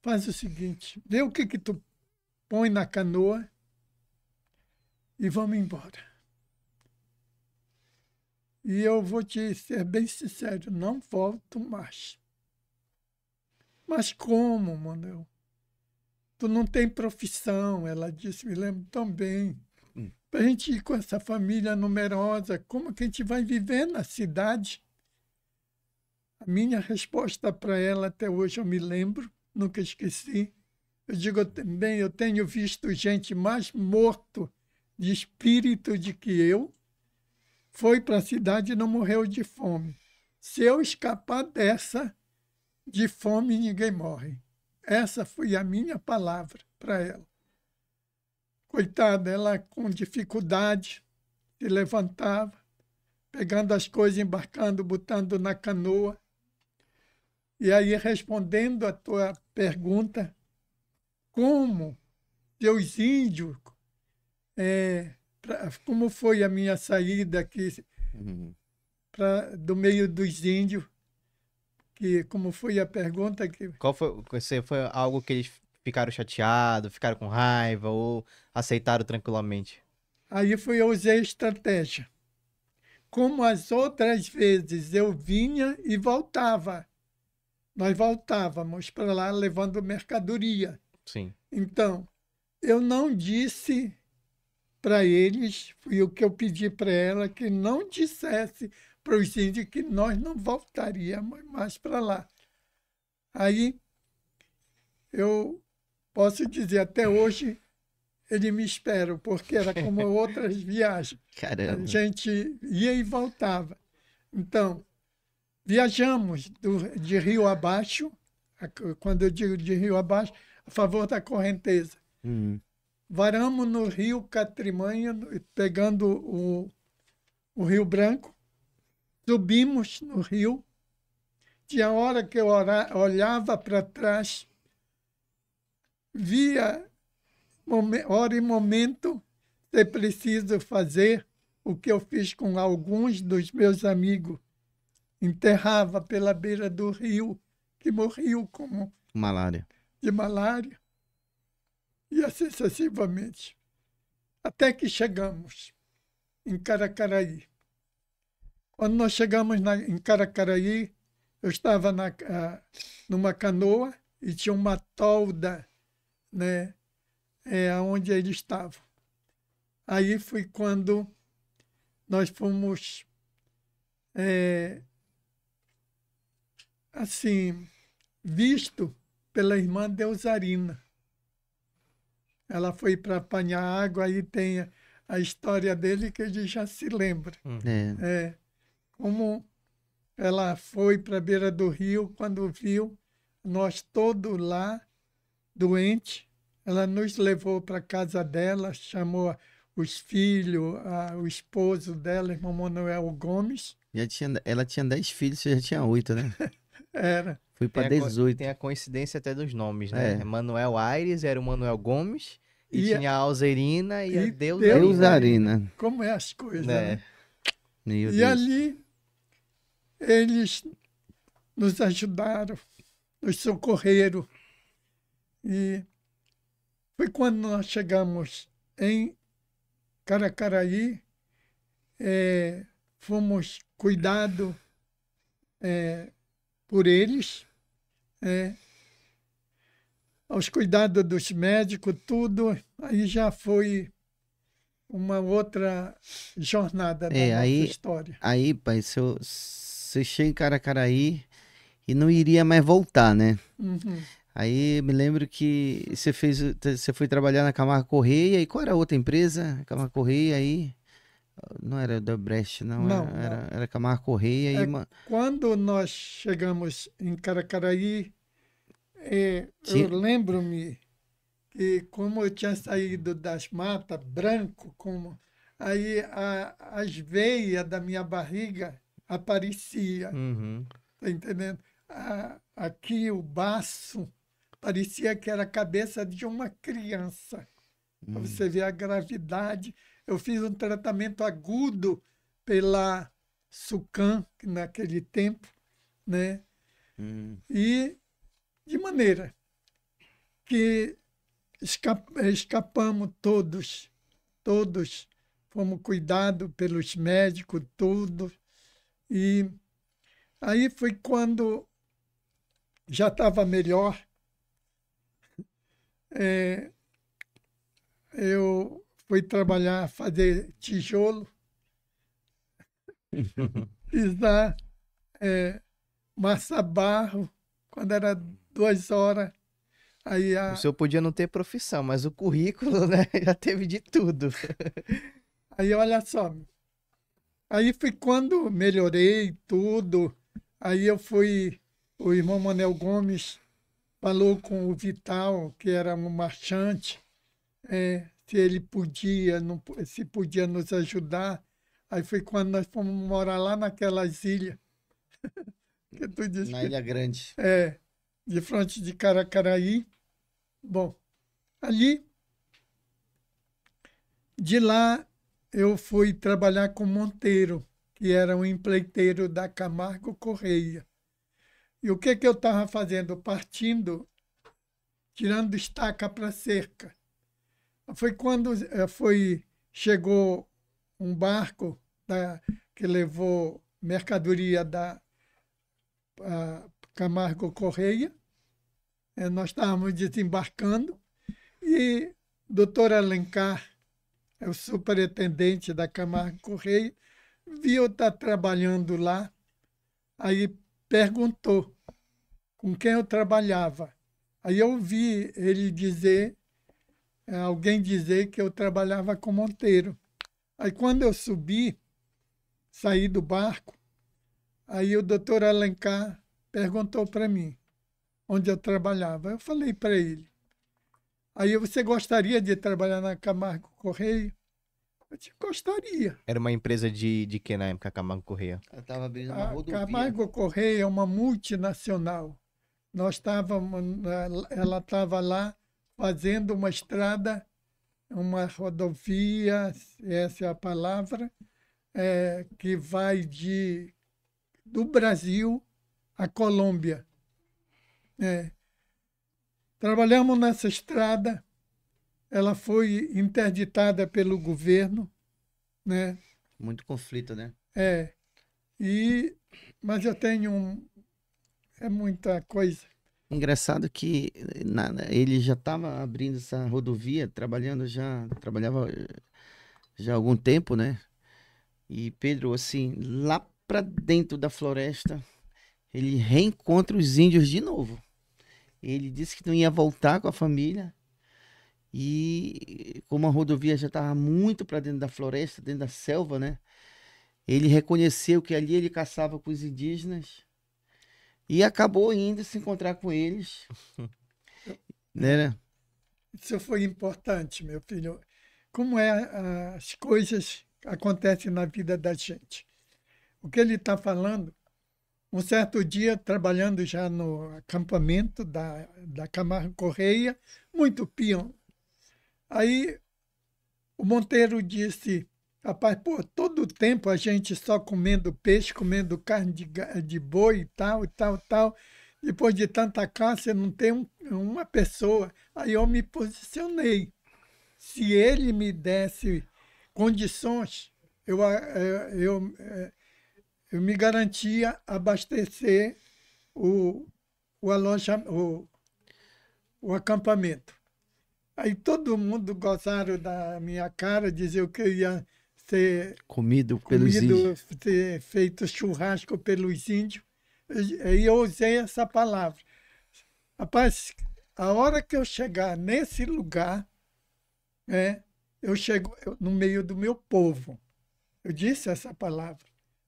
faz o seguinte, vê o que tu põe na canoa e vamos embora. E eu vou te ser bem sincero, não volto mais. Mas como, Manuel? Tu não tem profissão, ela disse, me lembro tão bem. Para a gente ir com essa família numerosa, como que a gente vai viver na cidade? A minha resposta para ela, até hoje eu me lembro, nunca esqueci. Eu digo também, eu tenho visto gente mais morto de espírito do que eu, foi para a cidade e não morreu de fome. Se eu escapar dessa, de fome ninguém morre. Essa foi a minha palavra para ela. Coitada, ela com dificuldade se levantava, pegando as coisas, embarcando, botando na canoa. E aí, respondendo a tua pergunta, como os índios, como foi a minha saída aqui do meio dos índios, como foi a pergunta que... Qual foi, foi algo que eles ficaram chateados, ficaram com raiva ou aceitaram tranquilamente? Aí eu usei estratégia. Como as outras vezes eu vinha e voltava. Nós voltávamos para lá levando mercadoria. Sim. Então, eu não disse para eles, foi o que eu pedi para ela, que não dissesse para os índios que nós não voltaríamos mais para lá. Aí, eu posso dizer, até hoje, ele me espera, porque era como outras viagens. Caramba. A gente ia e voltava. Então, viajamos de rio abaixo, quando eu digo de rio abaixo, a favor da correnteza. Varamos no rio Catrimanha, pegando o Rio Branco, subimos no rio. Tinha hora que eu olhava para trás, via hora e momento ser preciso fazer o que eu fiz com alguns dos meus amigos. Enterrava pela beira do rio, que morriam como Malária. de malária, e assim sucessivamente. Até que chegamos em Caracaraí. Quando nós chegamos em Caracaraí, eu estava numa canoa e tinha uma tolda, né, onde eles estavam. Aí foi quando nós fomos, assim, visto pela irmã Deusarina. Ela foi para apanhar água, aí tem a história dele que ele já se lembra. Como ela foi para a beira do rio, quando viu nós todos lá, doentes, ela nos levou para a casa dela, chamou os filhos, o esposo dela, irmão Manuel Gomes. Ela tinha 10 filhos, você já tinha 8, né? Era. Fui para 18. Tem a coincidência até dos nomes, né? É. Manuel Aires era o Manuel Gomes, e tinha a Alzerina e a e Deusarina. Deusarina. Como é as coisas, É. né? Meu E Deus. ali eles nos ajudaram, nos socorreram. E foi quando nós chegamos em Caracaraí, fomos cuidados por eles, aos cuidados dos médicos, tudo. Aí já foi uma outra jornada da nossa história. Aí, pai, você chega em Caracaraí e não iria mais voltar, né? Uhum. Aí me lembro que você foi trabalhar na Camargo Correia, e qual era a outra empresa? Camargo Correia aí? Não era da Brecht, não. Não, era Camargo Correia. Quando nós chegamos em Caracaraí, Eu lembro-me que como eu tinha saído das matas, branco, aí as veias da minha barriga aparecia, Uhum. tá entendendo? Aqui o baço parecia que era a cabeça de uma criança. Pra você ver a gravidade. Eu fiz um tratamento agudo pela Sucam, naquele tempo, né? E de maneira que escapamos todos fomos cuidados pelos médicos, todos. E aí foi quando já estava melhor. Eu fui trabalhar, fazer tijolo, pisar, massa barro, quando era 2 horas. Aí, O senhor podia não ter profissão, mas o currículo, né, já teve de tudo. aí olha só, aí foi quando melhorei tudo. Aí o irmão Manuel Gomes falou com o Vital, que era um marchante, se ele podia, se podia nos ajudar. Aí foi quando nós fomos morar lá naquelas ilhas. Que tu disse Na que Ilha Grande. de frente de Caracaraí. Bom, ali, de lá, eu fui trabalhar com Monteiro, que era um empreiteiro da Camargo Correia. E o que eu estava fazendo? Partindo, tirando estaca para cerca. Foi quando chegou um barco que levou mercadoria da Camargo Correia. Nós estávamos desembarcando e o doutor Alencar, o superintendente da Camargo Correia, viu eu estar trabalhando lá, aí perguntou com quem eu trabalhava. Aí eu ouvi ele dizer, alguém dizer que eu trabalhava com Monteiro. Aí quando eu subi, saí do barco, aí o doutor Alencar perguntou para mim onde eu trabalhava. Eu falei para ele. Aí você gostaria de trabalhar na Camargo Correia? Eu disse, gostaria. Era uma empresa de que na época, Camargo Correia? Eu estava abrindo uma A rodovia. Camargo Correia é uma multinacional. Ela estava lá fazendo uma estrada, uma rodovia, essa é a palavra, que vai do Brasil à Colômbia. Trabalhamos nessa estrada, ela foi interditada pelo governo, né? Muito conflito, né? Mas eu tenho muita coisa. Engraçado que ele já estava abrindo essa rodovia, trabalhava já há algum tempo, né? E Pedro, assim, lá para dentro da floresta, ele reencontra os índios de novo. Ele disse que não ia voltar com a família. E como a rodovia já estava muito para dentro da floresta, dentro da selva, né? Ele reconheceu que ali ele caçava com os indígenas e acabou indo se encontrar com eles, né? Isso foi importante, meu filho. Como as coisas acontecem na vida da gente. O que ele está falando, um certo dia, trabalhando já no acampamento da Camargo Correia, muito peão. Aí o Monteiro disse, rapaz, pô, todo o tempo a gente só comendo peixe, comendo carne de boi e tal, e tal, tal. Depois de tanta caça, não tem uma pessoa. Aí eu me posicionei. Se ele me desse condições, eu me garantia abastecer o acampamento. Aí todo mundo gozaram da minha cara, diziam que eu ia ser Comido pelos índios. ter feito churrasco pelos índios. E eu usei essa palavra. Rapaz, a hora que eu chegar nesse lugar, eu chego no meio do meu povo. Eu disse essa palavra.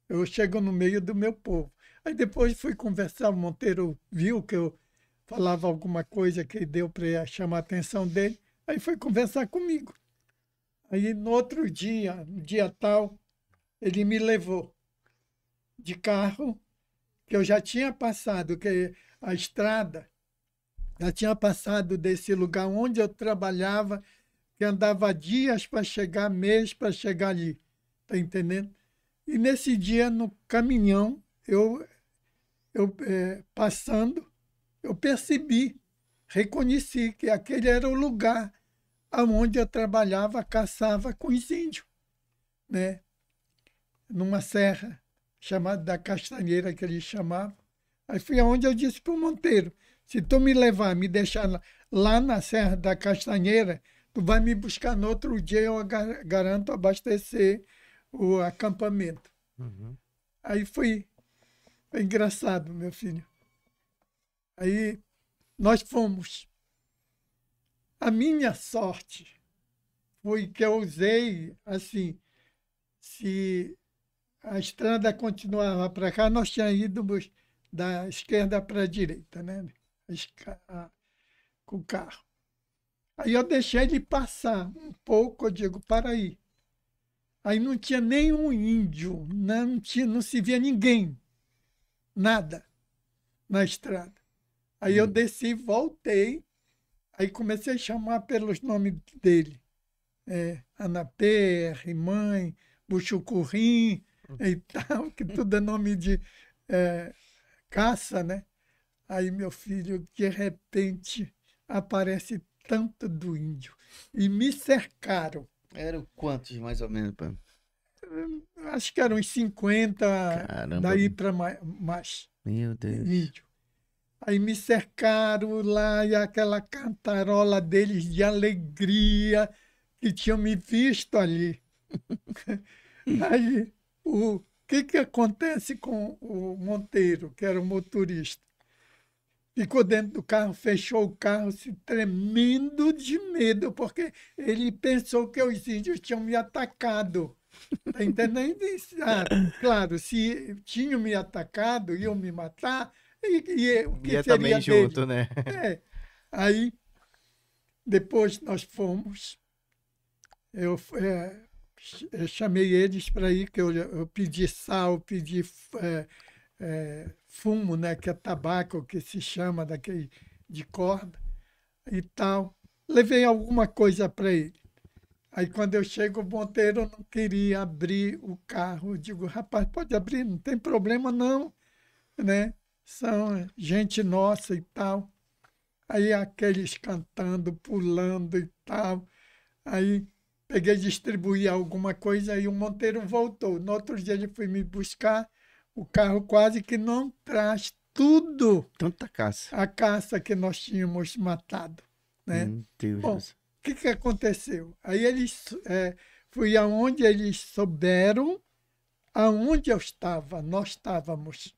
Eu chego no meio do meu povo. Aí depois fui conversar, o Monteiro viu que eu falava alguma coisa que deu para chamar a atenção dele. Aí foi conversar comigo. Aí no outro dia, no dia tal, ele me levou de carro, que eu já tinha passado, que a estrada, já tinha passado desse lugar onde eu trabalhava, que andava dias para chegar, mês para chegar ali. Tá entendendo? E nesse dia, no caminhão, passando, eu percebi, reconheci que aquele era o lugar onde eu trabalhava, caçava com os índios, né? Numa serra chamada da Castanheira, que eles chamavam. Aí foi onde eu disse para o Monteiro, se tu me levar, me deixar lá na Serra da Castanheira, tu vai me buscar no outro dia, eu garanto abastecer o acampamento. Uhum. Aí foi engraçado, meu filho. Aí nós fomos. A minha sorte foi que eu usei, assim, se a estrada continuava para cá, nós tínhamos ido da esquerda para a direita, né? Com o carro. Aí eu deixei ele passar um pouco, eu digo, para aí. Aí não tinha nenhum índio, não se via ninguém, nada na estrada. Aí eu desci, voltei, aí comecei a chamar pelos nomes dele. Anapé, Rimãe, Buxucurrim e tal, que tudo é nome de caça, né? Aí, meu filho, de repente, aparece tanto do índio. E me cercaram. Eram quantos, mais ou menos, pai? Acho que eram uns 50, Caramba. daí para mais Meu Deus. índio. Aí me cercaram lá e aquela cantarola deles de alegria que tinham me visto ali. Aí, o que acontece com o Monteiro, que era o motorista? Ficou dentro do carro, fechou o carro, se tremendo de medo, porque ele pensou que os índios tinham me atacado. Tá entendendo? Claro, se tinham me atacado, iam me matar, e o que Ia seria também dele? junto, né? Aí, depois nós fomos, eu chamei eles para ir, que eu pedi sal, pedi fumo, né, que é tabaco, que se chama daquele de corda e tal. Levei alguma coisa para ele. Aí quando eu chego, o Monteiro não queria abrir o carro. Eu digo, rapaz, pode abrir, não tem problema não, né? São gente nossa e tal. Aí aqueles cantando, pulando e tal. Aí peguei, distribuí alguma coisa e o Monteiro voltou. No outro dia ele foi me buscar, o carro quase que não traz tudo Tanta caça. a caça que nós tínhamos matado, né? Meu Deus. Bom, o que aconteceu? Aí eles, fui aonde eles souberam aonde eu estava, nós estávamos.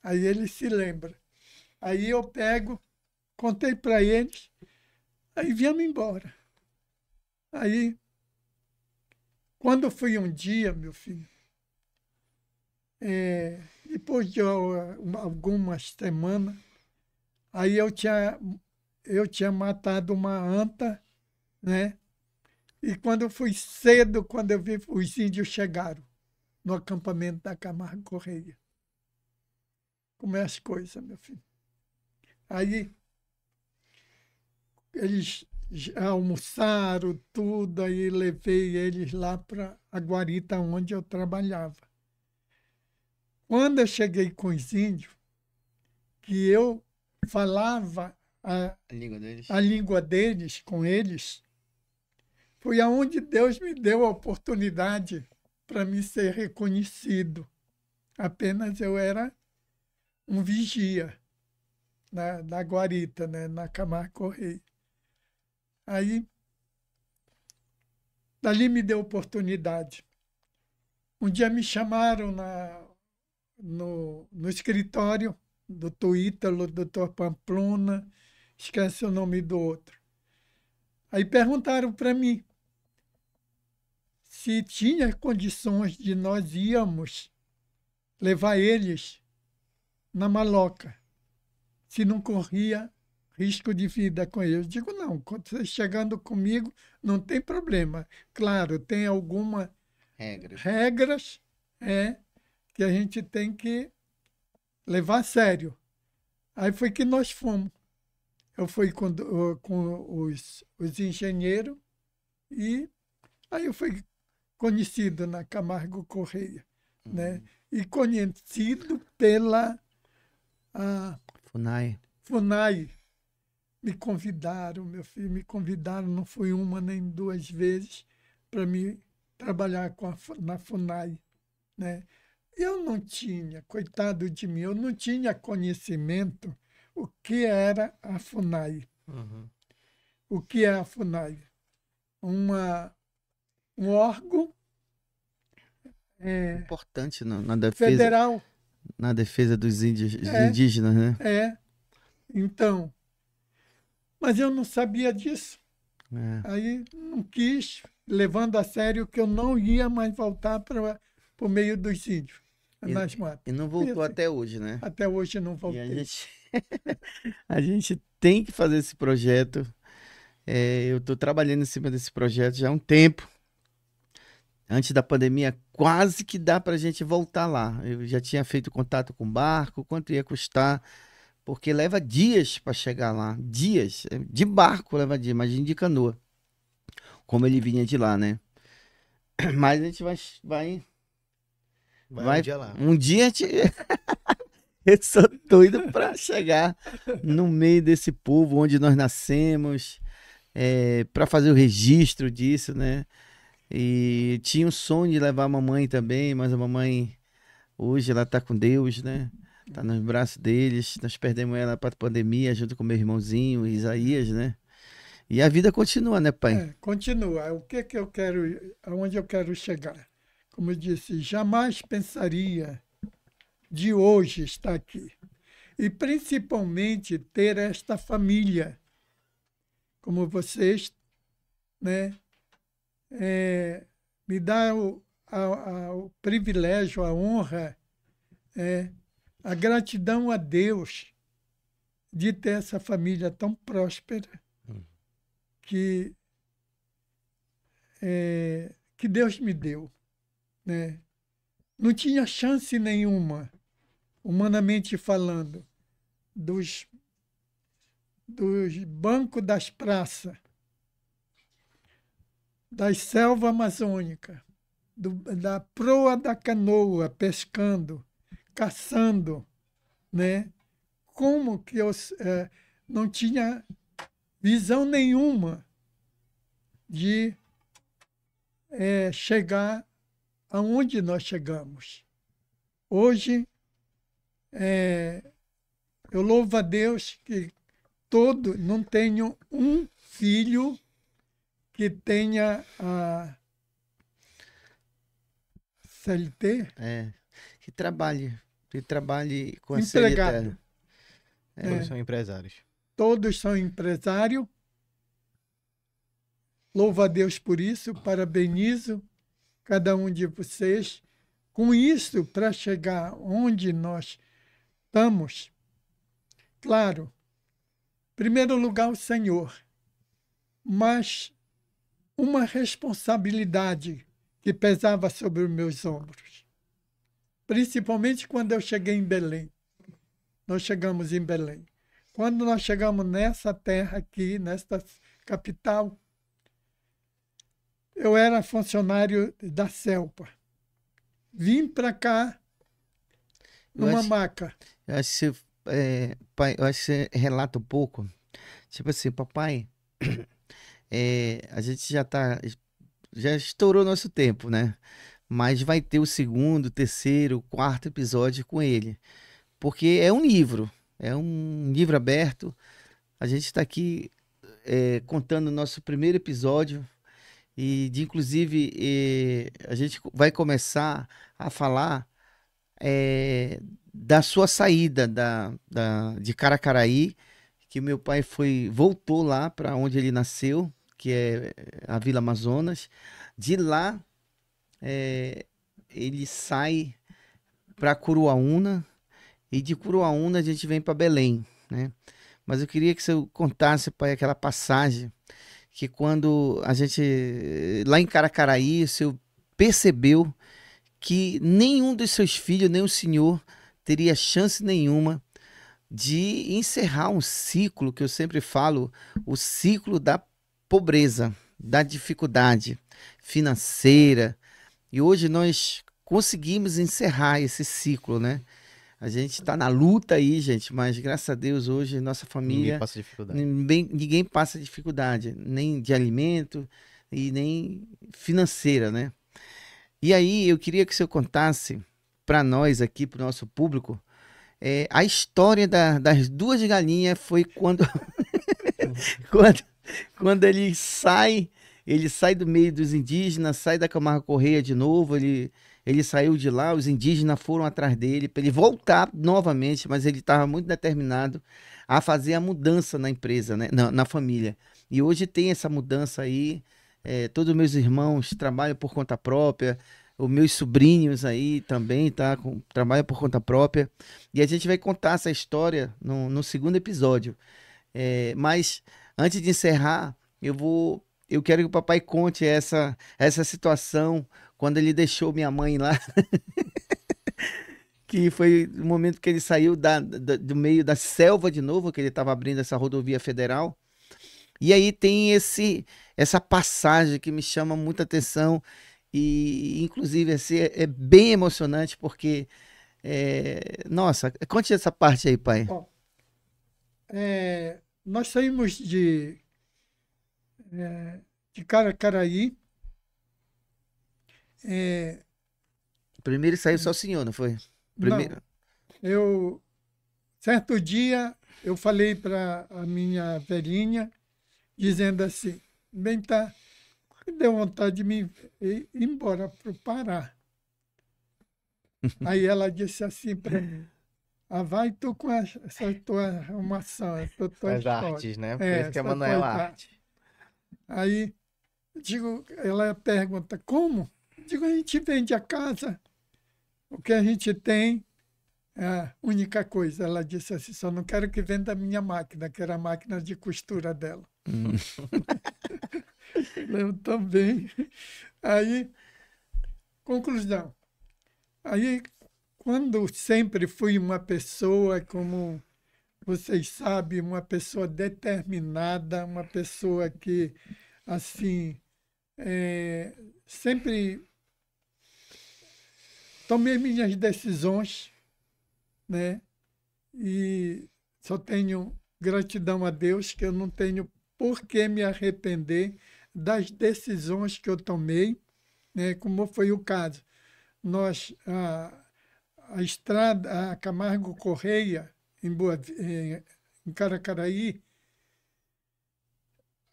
Aí eles se lembram. Aí eu pego, contei para eles, aí viemos embora. Aí, quando fui um dia, meu filho, depois de algumas semanas, aí eu tinha matado uma anta, né? E quando fui cedo, quando eu vi, os índios chegaram no acampamento da Camargo Correia. Como é as coisas, meu filho. Aí eles almoçaram tudo, aí levei eles lá para a guarita onde eu trabalhava. Quando eu cheguei com os índios, que eu falava a língua deles com eles, foi aonde Deus me deu a oportunidade para me ser reconhecido. Apenas eu era um vigia da guarita, né, na Camargo Correia. Aí, dali me deu oportunidade. Um dia me chamaram no escritório do Dr. Ítalo, Dr. Pamplona, esquece o nome do outro. Aí perguntaram para mim se tinha condições de nós íamos levar eles na maloca. se não corria risco de vida com ele. Eu digo, não, quando você chegando comigo, não tem problema. Claro, tem algumas regras que a gente tem que levar a sério. Aí foi que nós fomos. Eu fui com os engenheiros e aí eu fui conhecido na Camargo Correia, né? E conhecido pela FUNAI. Me convidaram, meu filho, não foi uma nem duas vezes para me trabalhar na FUNAI, né? Eu não tinha, coitado de mim, eu não tinha conhecimento o que era a FUNAI. Uhum. O que é a FUNAI? Um órgão importante na defesa, federal. Na defesa dos indígenas, né? Então, mas eu não sabia disso. Aí não quis, levando a sério que eu não ia mais voltar para o meio dos índios. E não voltou assim, até hoje, né? Até hoje não voltei. E a gente tem que fazer esse projeto. Eu estou trabalhando em cima desse projeto já há um tempo. Antes da pandemia, quase que dá para a gente voltar lá. Eu já tinha feito contato com o barco, quanto ia custar, porque leva dias para chegar lá. Dias. De barco leva dias, imagina de canoa. Como ele vinha de lá, né? Mas a gente vai um dia lá. Um dia a gente... Eu sou doido para chegar no meio desse povo onde nós nascemos, para fazer o registro disso, né? E tinha um sonho de levar a mamãe também, mas a mamãe hoje ela tá com Deus, né? Tá nos braços deles. Nós perdemos ela para a pandemia junto com meu irmãozinho Isaías, né? E a vida continua, né, pai? Continua. O que eu quero, aonde eu quero chegar? Como eu disse, jamais pensaria de hoje estar aqui. E principalmente ter esta família, como vocês, né? Me dá o privilégio, a honra, a gratidão a Deus de ter essa família tão próspera que Deus me deu, né? Não tinha chance nenhuma, humanamente falando, dos bancos das praças, das selvas amazônicas, da proa da canoa, pescando, caçando, né? Como que eu não tinha visão nenhuma de chegar aonde nós chegamos. Hoje, eu louvo a Deus que não tenho um filho que tenha a CLT. Que trabalhe com a empregado. Todos são empresários. Todos são empresários. Louvo a Deus por isso, parabenizo cada um de vocês. Com isso, para chegar onde nós estamos, claro, em primeiro lugar o Senhor, mas uma responsabilidade que pesava sobre os meus ombros. Principalmente quando eu cheguei em Belém. Nós chegamos em Belém. Quando nós chegamos nessa terra aqui, nesta capital, eu era funcionário da CELPA. Vim para cá numa maca. Eu acho que pai, eu acho que você relata um pouco. Tipo assim, papai, a gente já estourou nosso tempo, né? Mas vai ter o segundo, terceiro, quarto episódio com ele. Porque é um livro aberto. A gente está aqui contando o nosso primeiro episódio. Inclusive, a gente vai começar a falar da sua saída de Caracaraí, que meu pai voltou lá para onde ele nasceu, que é a Vila Amazonas. De lá, ele sai para Curuaúna, e de Curuaúna a gente vem para Belém, né? Mas eu queria que você contasse, pai, aquela passagem que quando a gente, lá em Caracaraí, o senhor percebeu que nenhum dos seus filhos, nem o senhor, teria chance nenhuma de encerrar um ciclo que eu sempre falo, o ciclo da pobreza, da dificuldade financeira. E hoje nós conseguimos encerrar esse ciclo, né? A gente está na luta aí, gente, mas graças a Deus hoje nossa Ninguém família, passa dificuldade. ninguém passa dificuldade, nem de alimento e nem financeira, né? E aí eu queria que o senhor contasse para nós aqui, para o nosso público, a história das duas galinhas foi quando, quando, quando ele sai do meio dos indígenas, sai da Camargo Correia de novo, ele saiu de lá, os indígenas foram atrás dele para ele voltar novamente, mas ele estava muito determinado a fazer a mudança na empresa, né? Na família. E hoje tem essa mudança aí, todos meus irmãos trabalham por conta própria, os meus sobrinhos aí também trabalham por conta própria, e a gente vai contar essa história no segundo episódio. Mas antes de encerrar, eu quero que o papai conte essa situação quando ele deixou minha mãe lá, que foi o momento que ele saiu do meio da selva de novo, que ele estava abrindo essa rodovia federal. E aí tem essa passagem que me chama muita atenção e, inclusive, assim, é bem emocionante porque, nossa, conte essa parte aí, pai. Bom, nós saímos de Caracaraí. é, Primeiro saiu só o senhor, não foi? não, Primeiro. certo dia eu falei para a minha velhinha, dizendo assim, bem tá, me deu vontade de me ir embora para o Pará. Aí ela disse assim para mim, vai tu com essa tua arrumação, essa tua As história. artes, né? Por isso que a Essa Manoela é tua arte. Aí, ela pergunta, como? Digo, a gente vende a casa, o que a gente tem é a única coisa. Ela disse assim, só não quero que venda a minha máquina, que era a máquina de costura dela. Eu também. Aí, conclusão. Aí, quando sempre fui uma pessoa, como vocês sabem, uma pessoa determinada, uma pessoa que, assim, sempre tomei minhas decisões, né? E só tenho gratidão a Deus que eu não tenho por que me arrepender das decisões que eu tomei, né? Como foi o caso. A estrada, a Camargo Correia, em Caracaraí,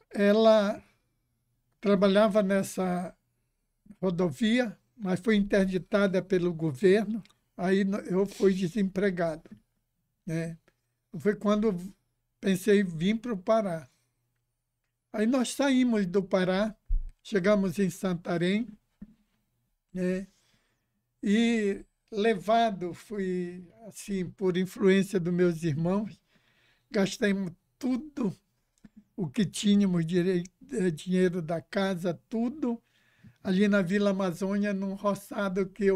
ela trabalhava nessa rodovia, mas foi interditada pelo governo, aí eu fui desempregado, né? Foi quando pensei em vir para o Pará. Aí nós saímos do Pará, chegamos em Santarém, né? E levado, fui assim, por influência dos meus irmãos, gastamos tudo o que tínhamos, dinheiro da casa, tudo, ali na Vila Amazônia, num roçado que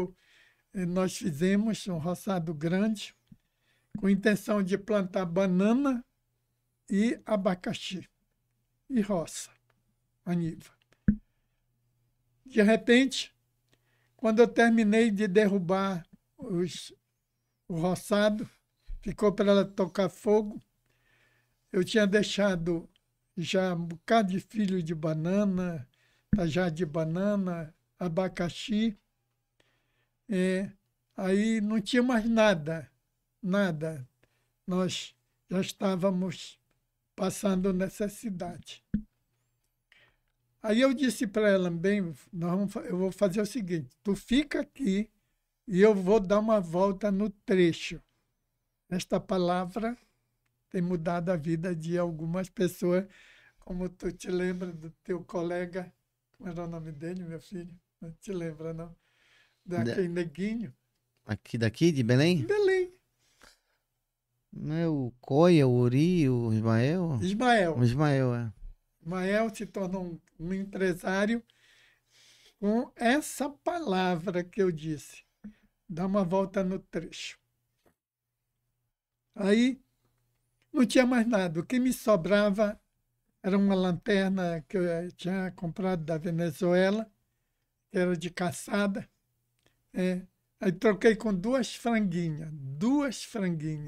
nós fizemos, um roçado grande, com intenção de plantar banana e abacaxi e roça, aniva. De repente, quando eu terminei de derrubar o roçado, ficou para ela tocar fogo, eu tinha deixado já um bocado de filho de banana, tajá de banana, abacaxi. Aí não tinha mais nada, nada. Nós já estávamos passando necessidade. Aí eu disse para ela, bem, eu vou fazer o seguinte, tu fica aqui e eu vou dar uma volta no trecho. Esta palavra tem mudado a vida de algumas pessoas, como tu te lembra do teu colega, como era o nome dele, meu filho? Não te lembra, não? Daquele neguinho. Aqui daqui, de Belém? Belém. Não é o Coia, o Uri, o Ismael? Ismael. O Ismael, é. Ismael se tornou um empresário com essa palavra que eu disse. Dá uma volta no trecho. Aí não tinha mais nada. O que me sobrava era uma lanterna que eu tinha comprado da Venezuela, que era de caçada. É. Aí troquei com duas franguinhas,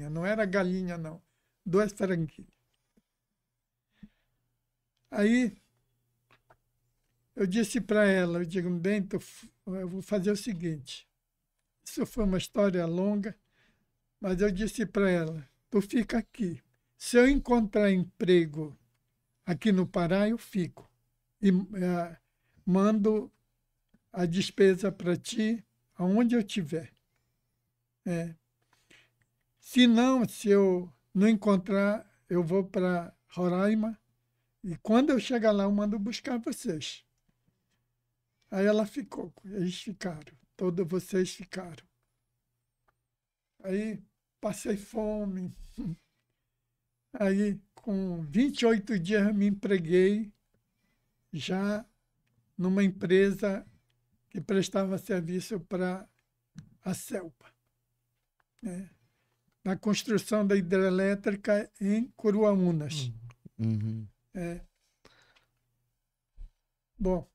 não era galinha não, duas franguinhas. Aí eu disse para ela, eu digo, bem, eu vou fazer o seguinte, isso foi uma história longa, mas eu disse para ela, tu fica aqui, se eu encontrar emprego aqui no Pará, eu fico, e mando a despesa para ti, aonde eu estiver. É. Se não, se eu não encontrar, eu vou para Roraima e quando eu chegar lá, eu mando buscar vocês. Aí ela ficou, eles ficaram, todos vocês ficaram. Aí passei fome. Aí, com 28 dias, eu me empreguei já numa empresa que prestava serviço para a CELPA, né? Na construção da hidrelétrica em Curuaunas. Uhum. É. Bom,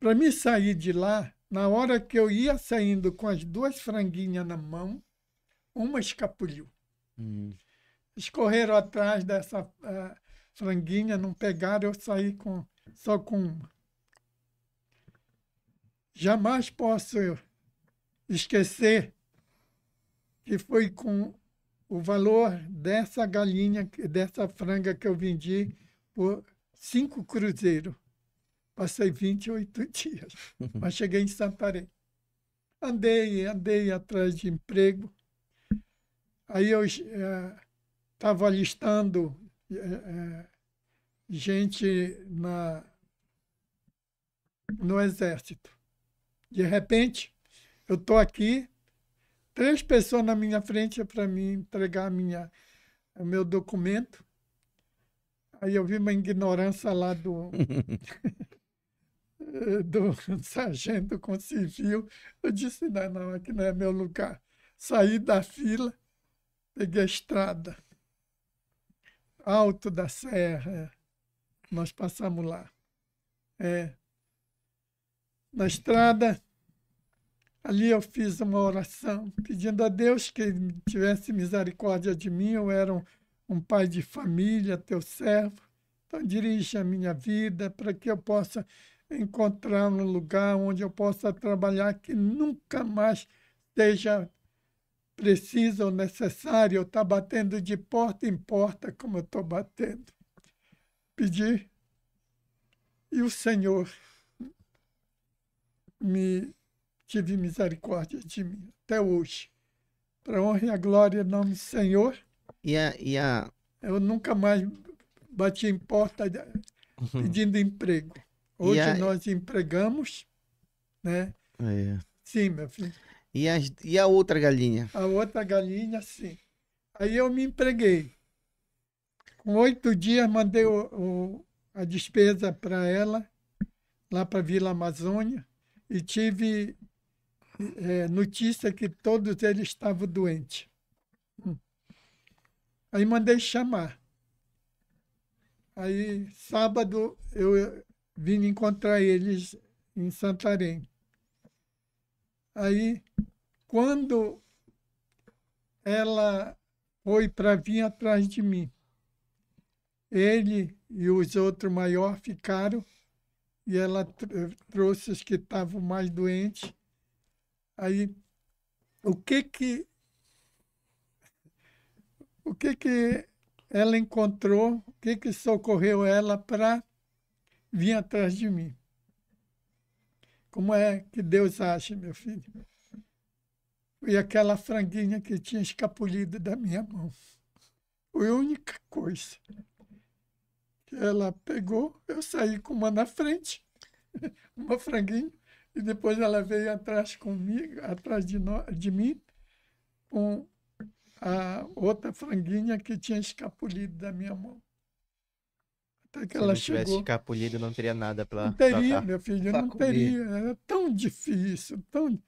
para mim sair de lá, na hora que eu ia saindo com as duas franguinhas na mão, uma escapuliu. Uhum. Escorreram atrás dessa franguinha, não pegaram, eu saí só com uma. Jamais posso esquecer que foi com o valor dessa galinha, dessa franga que eu vendi por 5 cruzeiros. Passei 28 dias, mas cheguei em Santarém. Andei atrás de emprego. Aí eu estava alistando gente no Exército. De repente, eu estou aqui, 3 pessoas na minha frente para me entregar o meu documento. Aí eu vi uma ignorância lá do sargento com civil. Eu disse, não, aqui não é meu lugar. Saí da fila, peguei a estrada. Alto da Serra, nós passamos lá. Na estrada, ali eu fiz uma oração, pedindo a Deus que ele tivesse misericórdia de mim. Eu era um pai de família, teu servo. Então, dirige a minha vida para que eu possa encontrar um lugar onde eu possa trabalhar, que nunca mais seja preciso ou necessário eu estar batendo de porta em porta como eu estou batendo. Pedi e o Senhor tive misericórdia de mim até hoje. Para a honra e a glória do nome do Senhor, eu nunca mais bati em porta pedindo emprego. Hoje nós empregamos, né? É. Sim, meu filho. E a outra galinha? A outra galinha, sim. Aí eu me empreguei. Com 8 dias, mandei a despesa para ela, lá para Vila Amazônia, e tive notícia que todos eles estavam doentes. Aí mandei chamar. Aí, sábado, eu vim encontrar eles em Santarém. Aí, quando ela foi para vir atrás de mim, ele e os outros maiores ficaram e ela trouxe os que estavam mais doentes. Aí, o que ela encontrou, o que socorreu ela para vir atrás de mim? Como é que Deus age, meu filho? Foi aquela franguinha que tinha escapulido da minha mão. Foi a única coisa que ela pegou. Eu saí com uma na frente, uma franguinha, e depois ela veio atrás comigo, atrás de mim, com a outra franguinha que tinha escapulido da minha mão. Até que Se ela não tivesse chegou. escapulido, não teria nada Não pra teria, trocar. meu filho, Pra não comer. teria. Era tão difícil, tão.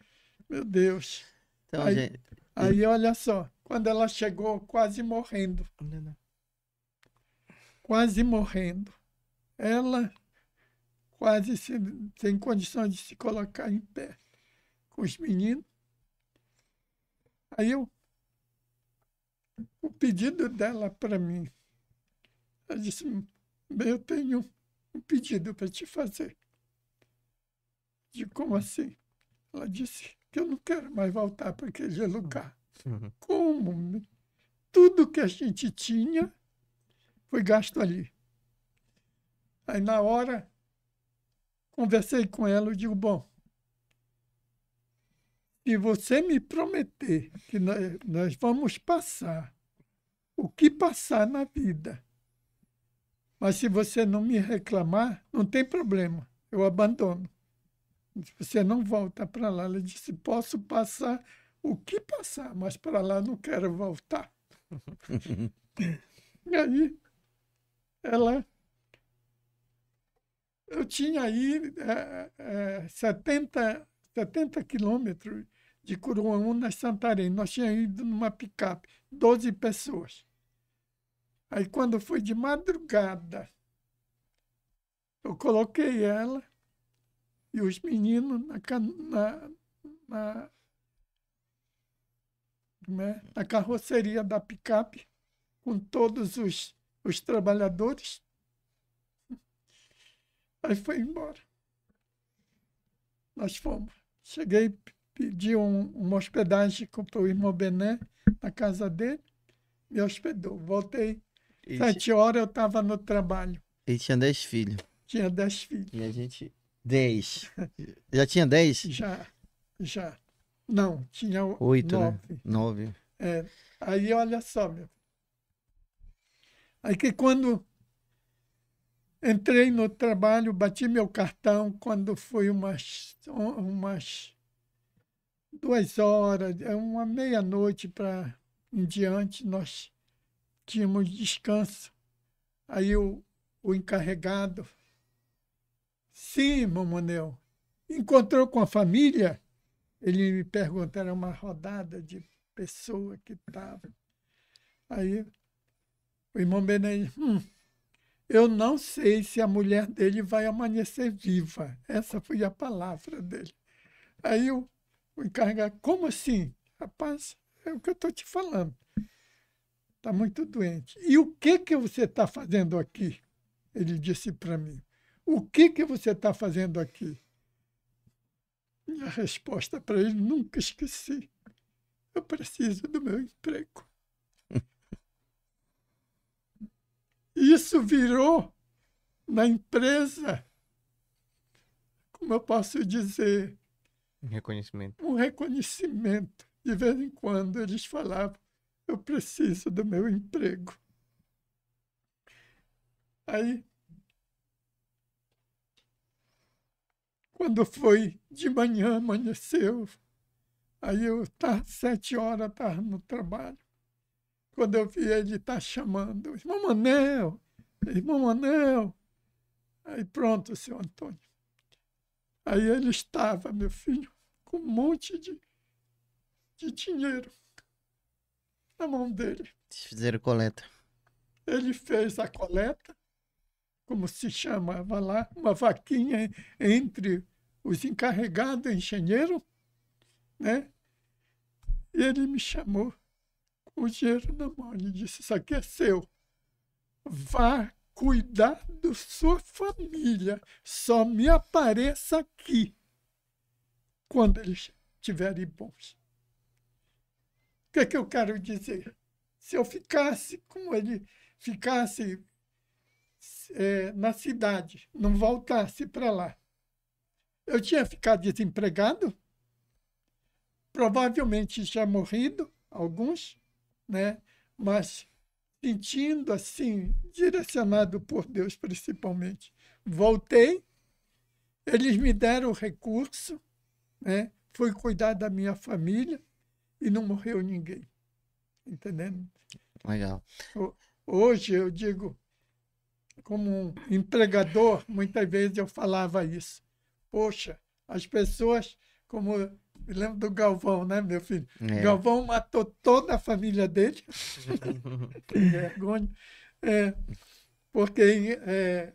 Meu Deus. Então, Aí, gente, aí, olha só, quando ela chegou quase morrendo, ela quase sem condições de se colocar em pé com os meninos. Aí o pedido dela para mim, ela disse, eu tenho um pedido para te fazer. De como assim? Ela disse que eu não quero mais voltar para aquele lugar. Uhum. Como? Tudo que a gente tinha foi gasto ali. Aí na hora, conversei com ela e digo, bom, se você me prometer que nós vamos passar o que passar na vida, mas se você não me reclamar, não tem problema, eu abandono. Você não volta para lá. Ela disse, posso passar o que passar, mas para lá não quero voltar. E aí, eu tinha aí 70 quilômetros de Curuaúna a Santarém. Nós tínhamos ido numa picape, 12 pessoas. Aí, quando foi de madrugada, eu coloquei ela e os meninos na carroceria da picape, com todos os trabalhadores. Aí foi embora. Nós fomos. Cheguei, pedi uma hospedagem para o irmão Bené, na casa dele, me hospedou. Voltei. 7 horas eu estava no trabalho. ele tinha 10 filhos. Tinha 10 filhos. E a gente... 10. Já tinha 10? Já. Não, tinha 8, 9. né? 9. Aí, olha só, meu. Aí que quando entrei no trabalho, bati meu cartão, quando foi umas 2 horas, uma meia-noite para em diante, nós tínhamos descanso. Aí o encarregado, sim, Mamanel, encontrou com a família? Ele me perguntou, era uma rodada de pessoa que estava. Aí o irmão Bené, eu não sei se a mulher dele vai amanhecer viva. Essa foi a palavra dele. Aí o encarregado, como assim? Rapaz, é o que eu estou te falando. Está muito doente. E o que você está fazendo aqui? Ele disse para mim. O que você está fazendo aqui? E a resposta para ele, nunca esqueci. Eu preciso do meu emprego. Isso virou na empresa, como eu posso dizer, Reconhecimento. um reconhecimento. De vez em quando eles falavam, eu preciso do meu emprego. Aí, quando foi de manhã, amanheceu, aí eu estava 7 horas, estava no trabalho. Quando eu vi ele tá chamando, irmão Manel, irmão Manel. Aí pronto, seu Antônio. Aí ele estava, meu filho, com um monte de dinheiro na mão dele. Fizeram coleta. Ele fez a coleta, como se chamava lá, uma vaquinha entre os encarregados, engenheiro, né? E ele me chamou com o dinheiro na mão. Ele disse, isso aqui é seu. Vá cuidar da sua família. Só me apareça aqui quando eles estiverem bons. O que é que eu quero dizer? Se eu ficasse como ele ficasse na cidade, não voltasse para lá, eu tinha ficado desempregado, provavelmente já morrido, alguns, né? Mas sentindo assim, direcionado por Deus principalmente. Voltei, eles me deram o recurso, né? Fui cuidar da minha família e não morreu ninguém. entendendo? Legal. Hoje eu digo, como um empregador, muitas vezes eu falava isso. Poxa, as pessoas, como me lembro do Galvão, né, meu filho? É. Galvão matou toda a família dele, tem vergonha, porque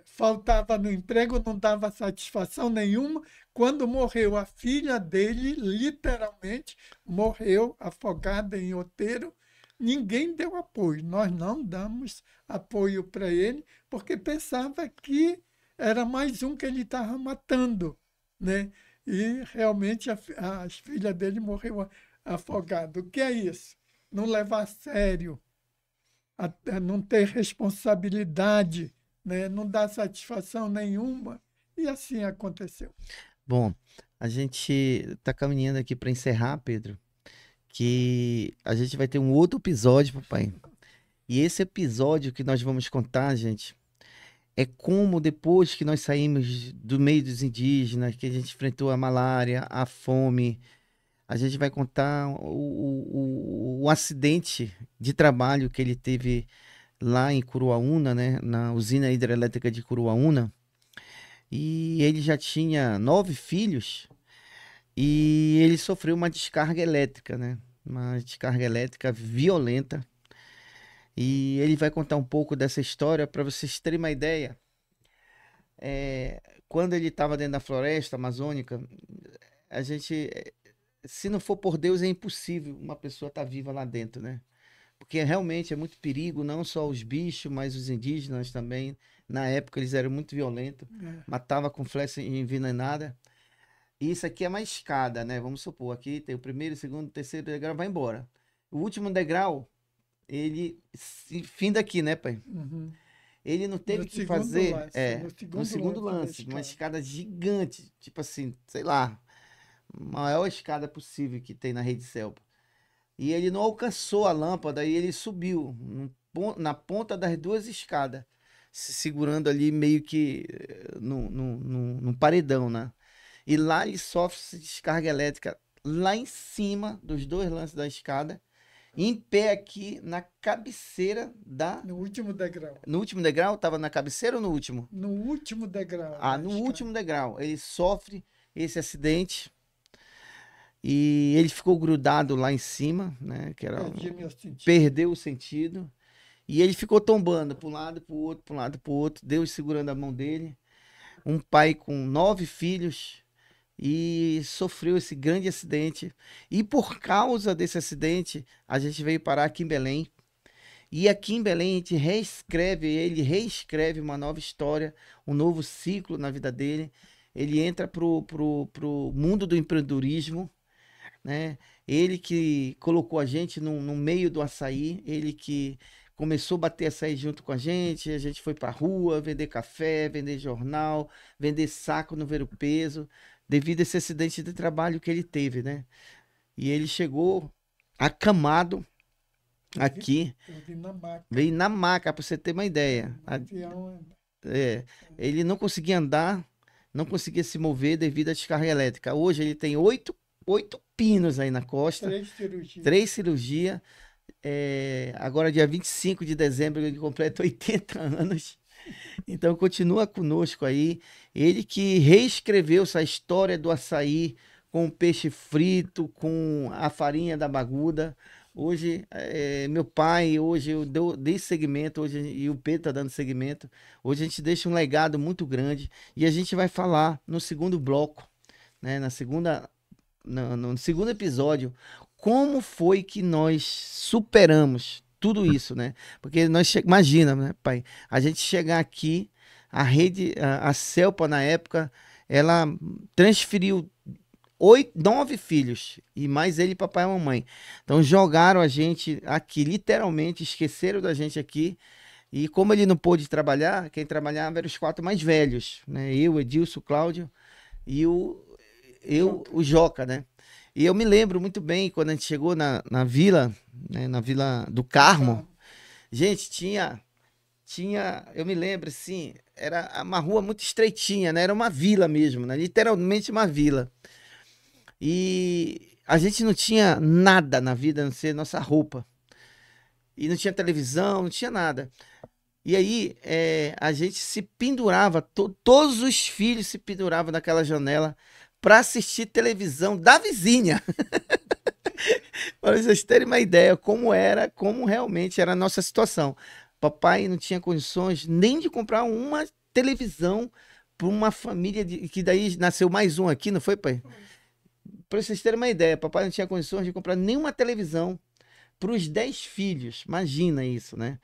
faltava no emprego, não dava satisfação nenhuma. Quando morreu a filha dele, literalmente morreu afogada em outeiro, ninguém deu apoio. Nós não damos apoio para ele, porque pensava que era mais um que ele estava matando, né? E realmente a filha dele morreu afogada. O que é isso? Não levar a sério, a não ter responsabilidade, né? Não dar satisfação nenhuma. E assim aconteceu. Bom, a gente está caminhando aqui para encerrar, Pedro, que a gente vai ter um outro episódio, papai. E esse episódio que nós vamos contar, gente, é como depois que nós saímos do meio dos indígenas, que a gente enfrentou a malária, a fome, a gente vai contar o acidente de trabalho que ele teve lá em Curuaúna, né, na usina hidrelétrica de Curuaúna. E ele já tinha 9 filhos e ele sofreu uma descarga elétrica, né? Uma descarga elétrica violenta. E ele vai contar um pouco dessa história para vocês terem uma ideia. Quando ele estava dentro da floresta amazônica, a gente, se não for por Deus, é impossível uma pessoa estar viva lá dentro, né? Porque realmente é muito perigo, não só os bichos, mas os indígenas também. Na época eles eram muito violentos, matava com flecha envenenada. E isso aqui é uma escada, né? Vamos supor, aqui tem o primeiro, segundo, terceiro degrau, vai embora. O último degrau, ele fim daqui, né, pai? Uhum. Ele não teve No que segundo fazer, lance, no segundo da lance, uma escada. escada gigante, tipo assim, sei lá, maior escada possível que tem na Rede Selpa. E ele não alcançou a lâmpada e ele subiu na ponta das 2 escadas, se segurando ali meio que num paredão, né? E lá ele sofre descarga elétrica lá em cima dos 2 lances da escada, em pé aqui na cabeceira da. No último degrau. No último degrau? Tava na cabeceira ou no último? No último degrau. Ah, da no escada. último degrau. Ele sofre esse acidente e ele ficou grudado lá em cima, né? Que era, Perdi meu sentido. perdeu o sentido. E ele ficou tombando para um lado, para o outro, para um lado, para o outro. Deus segurando a mão dele. Um pai com 9 filhos e sofreu esse grande acidente. E por causa desse acidente, a gente veio parar aqui em Belém. E aqui em Belém a gente ele reescreve uma nova história, um novo ciclo na vida dele. Ele entra pro mundo do empreendedorismo, né? Ele que colocou a gente no meio do açaí, ele que começou a bater açaí junto com a gente foi pra rua vender café, vender jornal, vender saco no Ver o Peso, devido a esse acidente de trabalho que ele teve, né? E ele chegou acamado aqui, Eu vim na maca. veio na maca, para você ter uma ideia. No avião, Ele não conseguia andar, não conseguia se mover devido à descarga elétrica. Hoje ele tem 8 pinos aí na costa, 3 cirurgias. 3 cirurgias. Agora, dia 25 de dezembro, ele completa 80 anos. Então, continua conosco aí. Ele que reescreveu essa história do açaí com peixe frito, com a farinha da Baguda. Hoje, meu pai, hoje eu dei segmento, hoje, e o Pedro está dando segmento. Hoje a gente deixa um legado muito grande e a gente vai falar no segundo bloco, né, no segundo episódio, como foi que nós superamos tudo isso, né? Porque imagina, né, pai, a gente chegar aqui, a Selpa na época, ela transferiu 9 filhos, e mais ele, papai e mamãe. Então jogaram a gente aqui, literalmente, esqueceram da gente aqui. E como ele não pôde trabalhar, quem trabalhava eram os 4 mais velhos, né? Eu, Edilson, Cláudio e o Joca, né? E eu me lembro muito bem quando a gente chegou na vila, né? Na Vila do Carmo. Gente, tinha, eu me lembro assim, era uma rua muito estreitinha, né? Era uma vila mesmo, né? Literalmente uma vila. E a gente não tinha nada na vida a não ser nossa roupa. E não tinha televisão, não tinha nada. E aí a gente se pendurava, todos os filhos se penduravam naquela janela para assistir televisão da vizinha. Para vocês terem uma ideia como realmente era a nossa situação. Papai não tinha condições nem de comprar uma televisão para uma família que daí nasceu mais um aqui, não foi, pai? Para vocês terem uma ideia, papai não tinha condições de comprar nenhuma televisão para os 10 filhos. Imagina isso, né?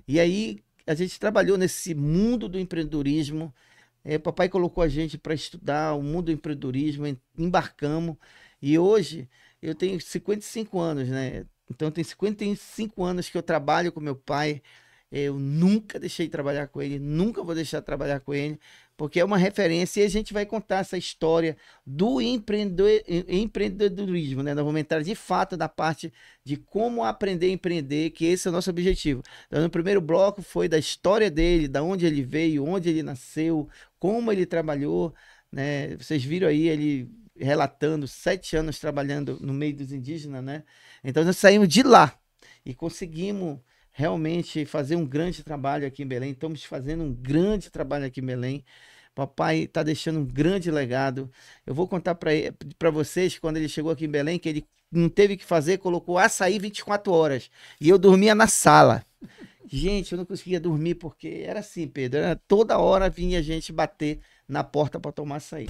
E aí a gente trabalhou nesse mundo do empreendedorismo. Papai colocou a gente para estudar o mundo do empreendedorismo, embarcamos. E hoje eu tenho 55 anos, né? Então tem 55 anos que eu trabalho com meu pai. Eu nunca deixei de trabalhar com ele, nunca vou deixar de trabalhar com ele, porque é uma referência e a gente vai contar essa história do empreendedorismo, né? Nós vamos entrar de fato da parte de como aprender a empreender, que esse é o nosso objetivo. Então, no primeiro bloco foi da história dele, da onde ele veio, onde ele nasceu, como ele trabalhou, né? Vocês viram aí ele relatando 7 anos trabalhando no meio dos indígenas, né? Então nós saímos de lá e conseguimos realmente fazer um grande trabalho aqui em Belém. Estamos fazendo um grande trabalho aqui em Belém. Papai está deixando um grande legado. Eu vou contar para vocês, quando ele chegou aqui em Belém, que ele não teve o que fazer, colocou açaí 24 horas. E eu dormia na sala. Gente, eu não conseguia dormir porque era assim, Pedro. Toda hora vinha gente bater na porta para tomar açaí.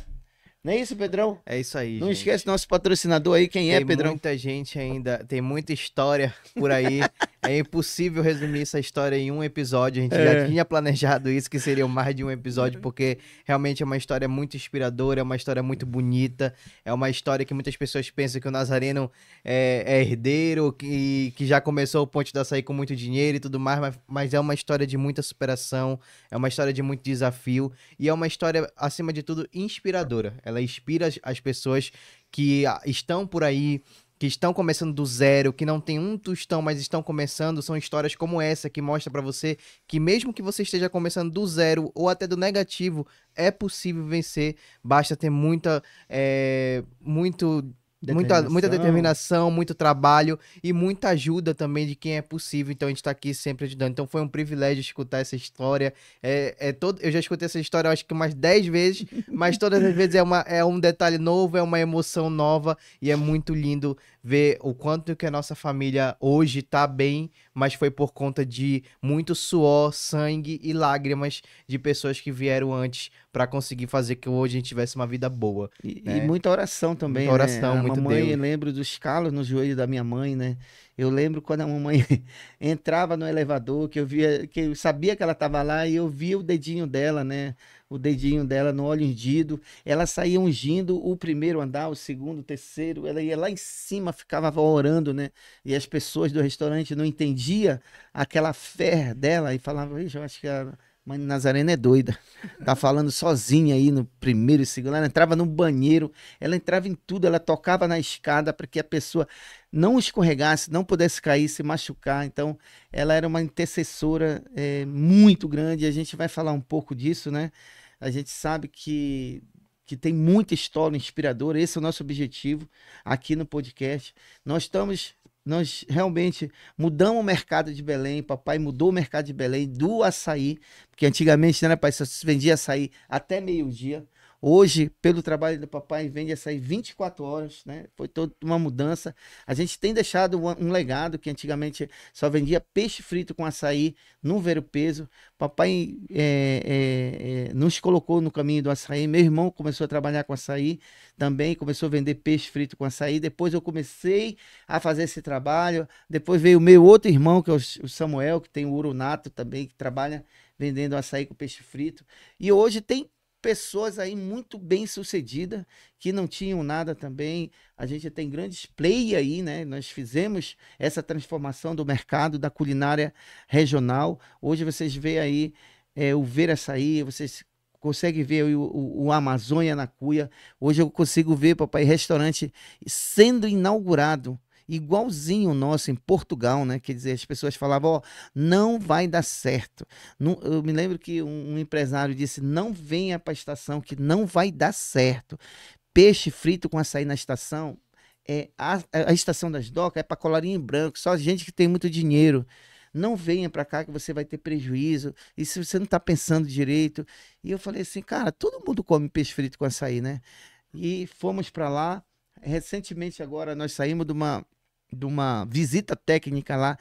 Não é isso, Pedrão? É isso aí, Não gente. esquece nosso patrocinador aí, quem é, Pedrão? Tem muita gente ainda, tem muita história por aí. É impossível resumir essa história em um episódio. A gente já tinha planejado isso, que seria mais de um episódio, porque realmente é uma história muito inspiradora, é uma história muito bonita, é uma história que muitas pessoas pensam que o Nazareno é herdeiro, que já começou o Ponte do Açaí com muito dinheiro e tudo mais, mas é uma história de muita superação, é uma história de muito desafio e é uma história, acima de tudo, inspiradora. Ela inspira as pessoas que estão por aí, que estão começando do zero, que não tem um tostão, mas estão começando. São histórias como essa que mostra pra você que mesmo que você esteja começando do zero ou até do negativo, é possível vencer. Basta ter muita determinação, muito trabalho e muita ajuda também de quem é possível. Então a gente tá aqui sempre ajudando. Então foi um privilégio escutar essa história. Eu já escutei essa história, eu acho que umas 10 vezes, mas todas as vezes é um detalhe novo, é uma emoção nova e é muito lindo ver o quanto que a nossa família hoje tá bem, mas foi por conta de muito suor, sangue e lágrimas de pessoas que vieram antes para conseguir fazer que hoje a gente tivesse uma vida boa. E muita oração também, muita oração, né? muito mamãe, Deus. lembro dos calos no joelho da minha mãe, né? Eu lembro quando a mamãe entrava no elevador, que eu sabia que ela estava lá e eu via o dedinho dela, né? O dedinho dela no óleo ungido. Ela saía ungindo o primeiro andar, o segundo, o terceiro. Ela ia lá em cima, ficava orando, né? E as pessoas do restaurante não entendiam aquela fé dela e falavam, eu acho que a mãe Nazarena é doida. Tá falando sozinha aí no primeiro e segundo. Ela entrava no banheiro, ela entrava em tudo, ela tocava na escada para que a pessoa não escorregasse, não pudesse cair, se machucar. Então, ela era uma intercessora muito grande. A gente vai falar um pouco disso, né? A gente sabe que tem muita história inspiradora. Esse é o nosso objetivo aqui no podcast. Nós realmente mudamos o mercado de Belém. Papai mudou o mercado de Belém do açaí, porque antigamente, né, pai, só se vendia açaí até meio-dia. Hoje, pelo trabalho do papai, vende açaí 24 horas, né? Foi toda uma mudança. A gente tem deixado um legado que antigamente só vendia peixe frito com açaí, não ver o peso. Papai nos colocou no caminho do açaí. Meu irmão começou a trabalhar com açaí também, começou a vender peixe frito com açaí. Depois eu comecei a fazer esse trabalho. Depois veio o meu outro irmão, que é o Samuel, que tem o Urunato também, que trabalha vendendo açaí com peixe frito. E hoje tem pessoas aí muito bem sucedidas que não tinham nada também. A gente tem grandes play aí, né? Nós fizemos essa transformação do mercado da culinária regional. Hoje vocês veem aí o Ver Açaí, vocês conseguem ver o Amazônia na Cuia. Hoje eu consigo ver, papai, restaurante sendo inaugurado igualzinho o nosso em Portugal, né? Quer dizer, as pessoas falavam, ó, não vai dar certo. Não, eu me lembro que um empresário disse, não venha para a estação que não vai dar certo. Peixe frito com açaí na estação, a estação das docas é para colarinho branco, só gente que tem muito dinheiro. não venha para cá que você vai ter prejuízo, e se você não está pensando direito. E eu falei assim, cara, todo mundo come peixe frito com açaí, né? E fomos para lá. Recentemente agora nós saímos de uma visita técnica lá.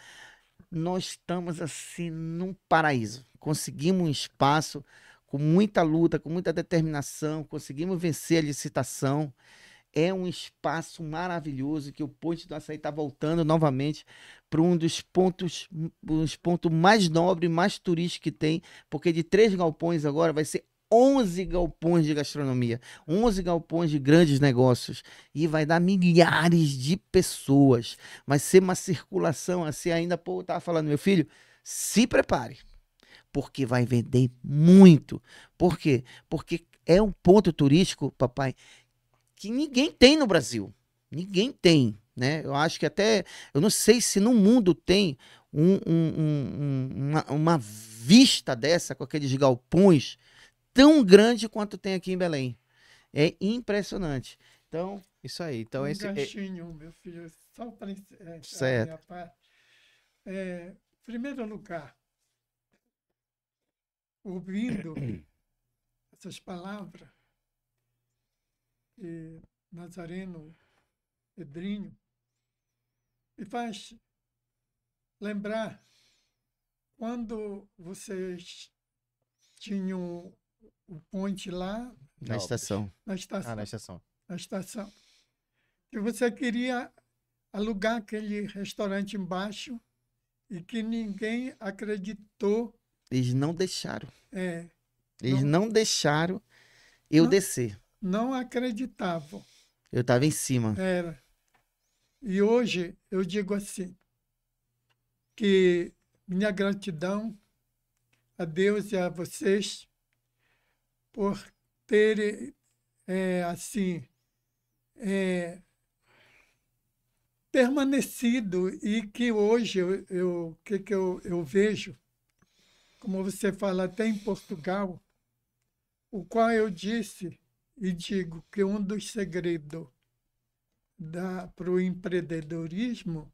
Nós estamos assim num paraíso. Conseguimos um espaço com muita luta, com muita determinação, conseguimos vencer a licitação. É um espaço maravilhoso que o Ponte do Açaí está voltando novamente para um dos pontos mais nobres, mais turísticos que tem, porque de 3 galpões agora vai ser 11 galpões de gastronomia, 11 galpões de grandes negócios, e vai dar milhares de pessoas. Vai ser uma circulação assim ainda, pô, eu tava falando, meu filho, se prepare, porque vai vender muito. Por quê? Porque é um ponto turístico, papai, que ninguém tem no Brasil. Ninguém tem, né? Eu acho que até, eu não sei se no mundo tem uma vista dessa, com aqueles galpões, tão grande quanto tem aqui em Belém. É impressionante. Então, Isso aí. Então, esse. ganchinho, meu filho, só para a certo. minha parte. Em primeiro lugar, ouvindo essas palavras, e Nazareno, Pedrinho, me faz lembrar quando vocês tinham o ponte lá Na estação. na estação, Na estação. na estação, que você queria alugar aquele restaurante embaixo e que ninguém acreditou. Eles não deixaram. Eles Não- não deixaram eu Não. descer. Não acreditavam. Eu estava em cima. Era. E hoje eu digo assim, que minha gratidão a Deus e a vocês por terem, assim, permanecido, e que hoje eu vejo, como você fala até em Portugal, o qual eu disse e digo que um dos segredos para o empreendedorismo,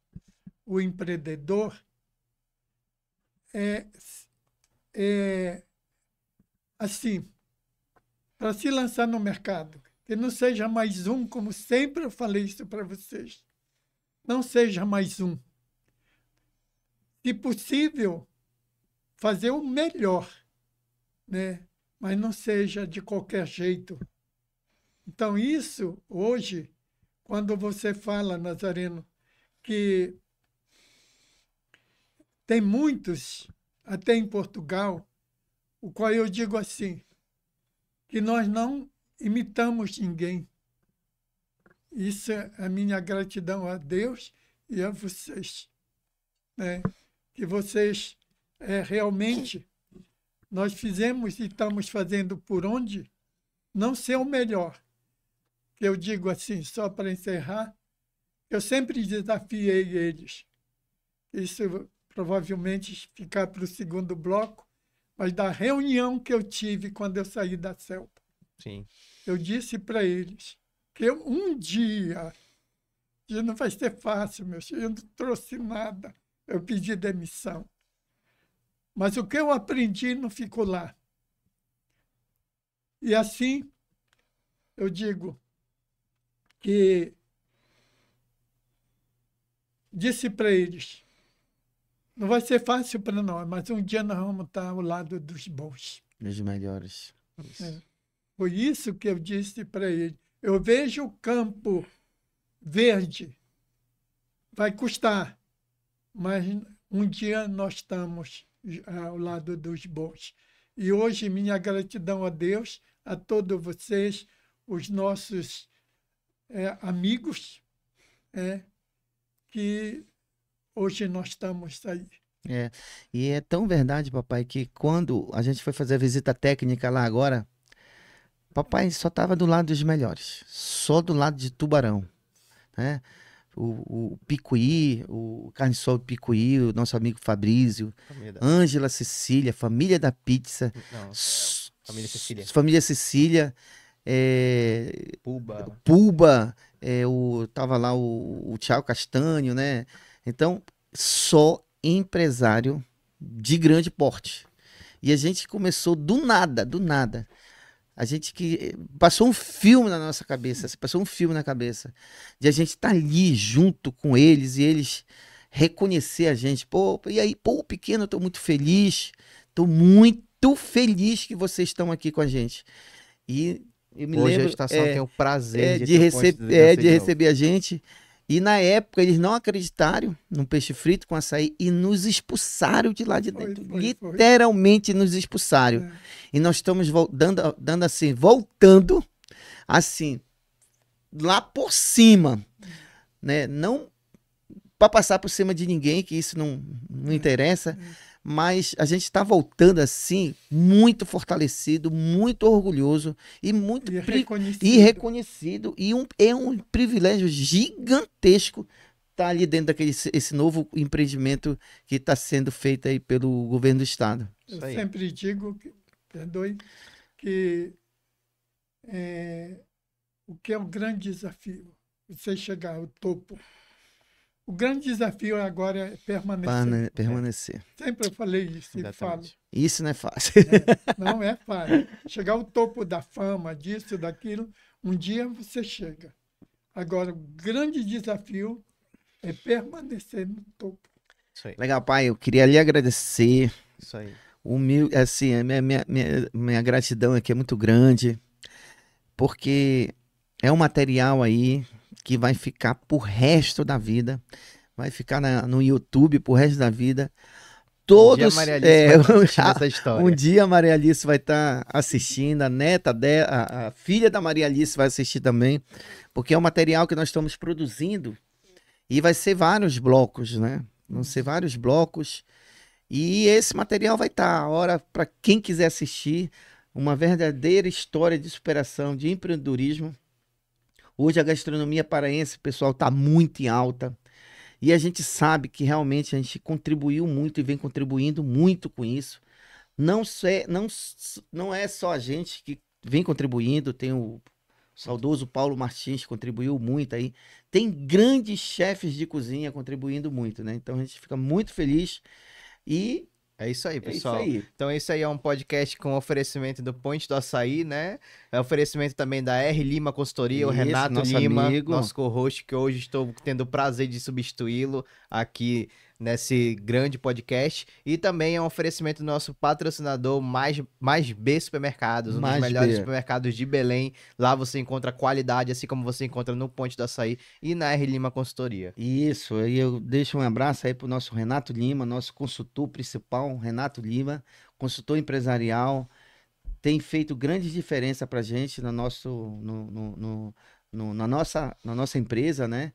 o empreendedor, é assim, para se lançar no mercado, que não seja mais um, como sempre eu falei isso para vocês, não seja mais um. Se possível, fazer o melhor, né? Mas não seja de qualquer jeito. Então, isso, hoje, quando você fala, Nazareno, que tem muitos, até em Portugal, o qual eu digo assim, que nós não imitamos ninguém. Isso é a minha gratidão a Deus e a vocês, né? Que vocês realmente, nós fizemos e estamos fazendo por onde não ser o melhor. Eu digo assim, só para encerrar, eu sempre desafiei eles. Isso provavelmente ficar para o segundo bloco, mas da reunião que eu tive quando eu saí da CELPA. Sim. Eu disse para eles que um dia não vai ser fácil, meu filho, eu não trouxe nada, eu pedi demissão. Mas o que eu aprendi não ficou lá. E assim, eu digo que disse para eles, não vai ser fácil para nós, mas um dia nós vamos estar ao lado dos bons. Dos melhores. Foi isso que eu disse para ele. Eu vejo o campo verde, vai custar, mas um dia nós estamos ao lado dos bons. E hoje minha gratidão a Deus, a todos vocês, os nossos amigos, que hoje nós estamos aí. E é tão verdade, papai, que quando a gente foi fazer a visita técnica lá agora, papai só estava do lado dos melhores, só do lado de Tubarão, né? O Picuí, o Carne Sol Picuí, o nosso amigo Fabrício, Ângela Cecília, família da pizza, Não, família Cecília. família Cecília, Puba. Puba, tava lá o Thiago Castanho, né? Então, só empresário de grande porte. E a gente começou do nada, do nada. A gente que passou um filme na nossa cabeça, passou um filme na cabeça, de a gente estar ali junto com eles e eles reconhecer a gente. Pô, e aí, pô, pequeno, eu tô muito feliz que vocês estão aqui com a gente. E eu me Hoje lembro, a estação tem o prazer de de receber a gente. E na época eles não acreditaram no peixe frito com açaí e nos expulsaram de lá de dentro. Literalmente nos expulsaram. É. E nós estamos dando assim, voltando assim, lá por cima, né? Não para passar por cima de ninguém, que isso não interessa, mas a gente está voltando assim, muito fortalecido, muito orgulhoso e muito reconhecido. E é um privilégio gigantesco estar ali dentro esse novo empreendimento que está sendo feito aí pelo governo do estado. Eu sempre digo, que o que é o grande desafio? Você chegar ao topo. O grande desafio agora é permanecer. Permanecer. Sempre eu falei isso e falo. Isso não é fácil. Não é fácil. Chegar ao topo da fama, disso, daquilo, um dia você chega. Agora, o grande desafio é permanecer no topo. Isso aí. Legal, pai. Eu queria lhe agradecer. Isso aí. Assim, a minha gratidão aqui é muito grande, porque é um material aí que vai ficar pro resto da vida, vai ficar no YouTube pro resto da vida. Todos, um dia a Maria Alice vai estar assistindo, a neta dela, a filha da Maria Alice vai assistir também, porque é um material que nós estamos produzindo e vai ser vários blocos, né? Vão ser vários blocos. E esse material vai estar, hora para quem quiser assistir, uma verdadeira história de superação, de empreendedorismo. Hoje a gastronomia paraense, pessoal, está muito em alta. E a gente sabe que realmente a gente contribuiu muito e vem contribuindo muito com isso. Não é só a gente que vem contribuindo, tem o saudoso Paulo Martins que contribuiu muito aí. Tem grandes chefes de cozinha contribuindo muito, né? Então a gente fica muito feliz. E é isso aí, pessoal. É isso aí. Então esse aí é um podcast com oferecimento do Ponte do Açaí, né? É oferecimento também da R. Lima Consultoria, o Renato Lima, amigo. Nosso co-host, que hoje estou tendo o prazer de substituí-lo aqui nesse grande podcast. E também é um oferecimento do nosso patrocinador Mais B Supermercados, um dos melhores supermercados de Belém. Lá você encontra qualidade, assim como você encontra no Ponte do Açaí e na R. Lima Consultoria. Isso, aí eu deixo um abraço aí pro nosso Renato Lima, nosso consultor principal, Renato Lima, consultor empresarial, tem feito grande diferença pra gente na nossa empresa, né?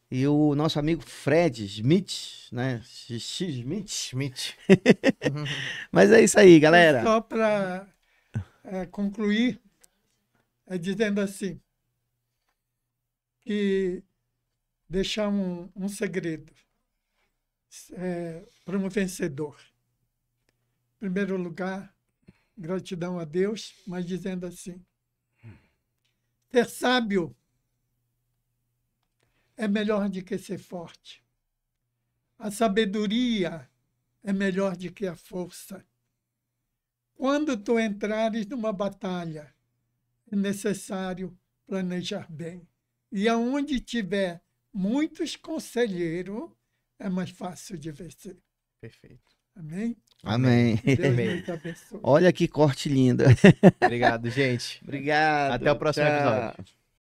E o nosso amigo Fred Schmidt, né? Schmidt. Mas é isso aí, galera. Só para concluir, dizendo assim, que deixar um segredo para um vencedor. Em primeiro lugar, gratidão a Deus, mas dizendo assim, ser sábio é melhor do que ser forte. A sabedoria é melhor do que a força. Quando tu entrares numa batalha, é necessário planejar bem. E aonde tiver muitos conselheiros, é mais fácil de vencer. Perfeito. Amém? Amém. Deus nos abençoe. Olha que corte lindo. Obrigado, gente. Obrigado. Até o próximo episódio.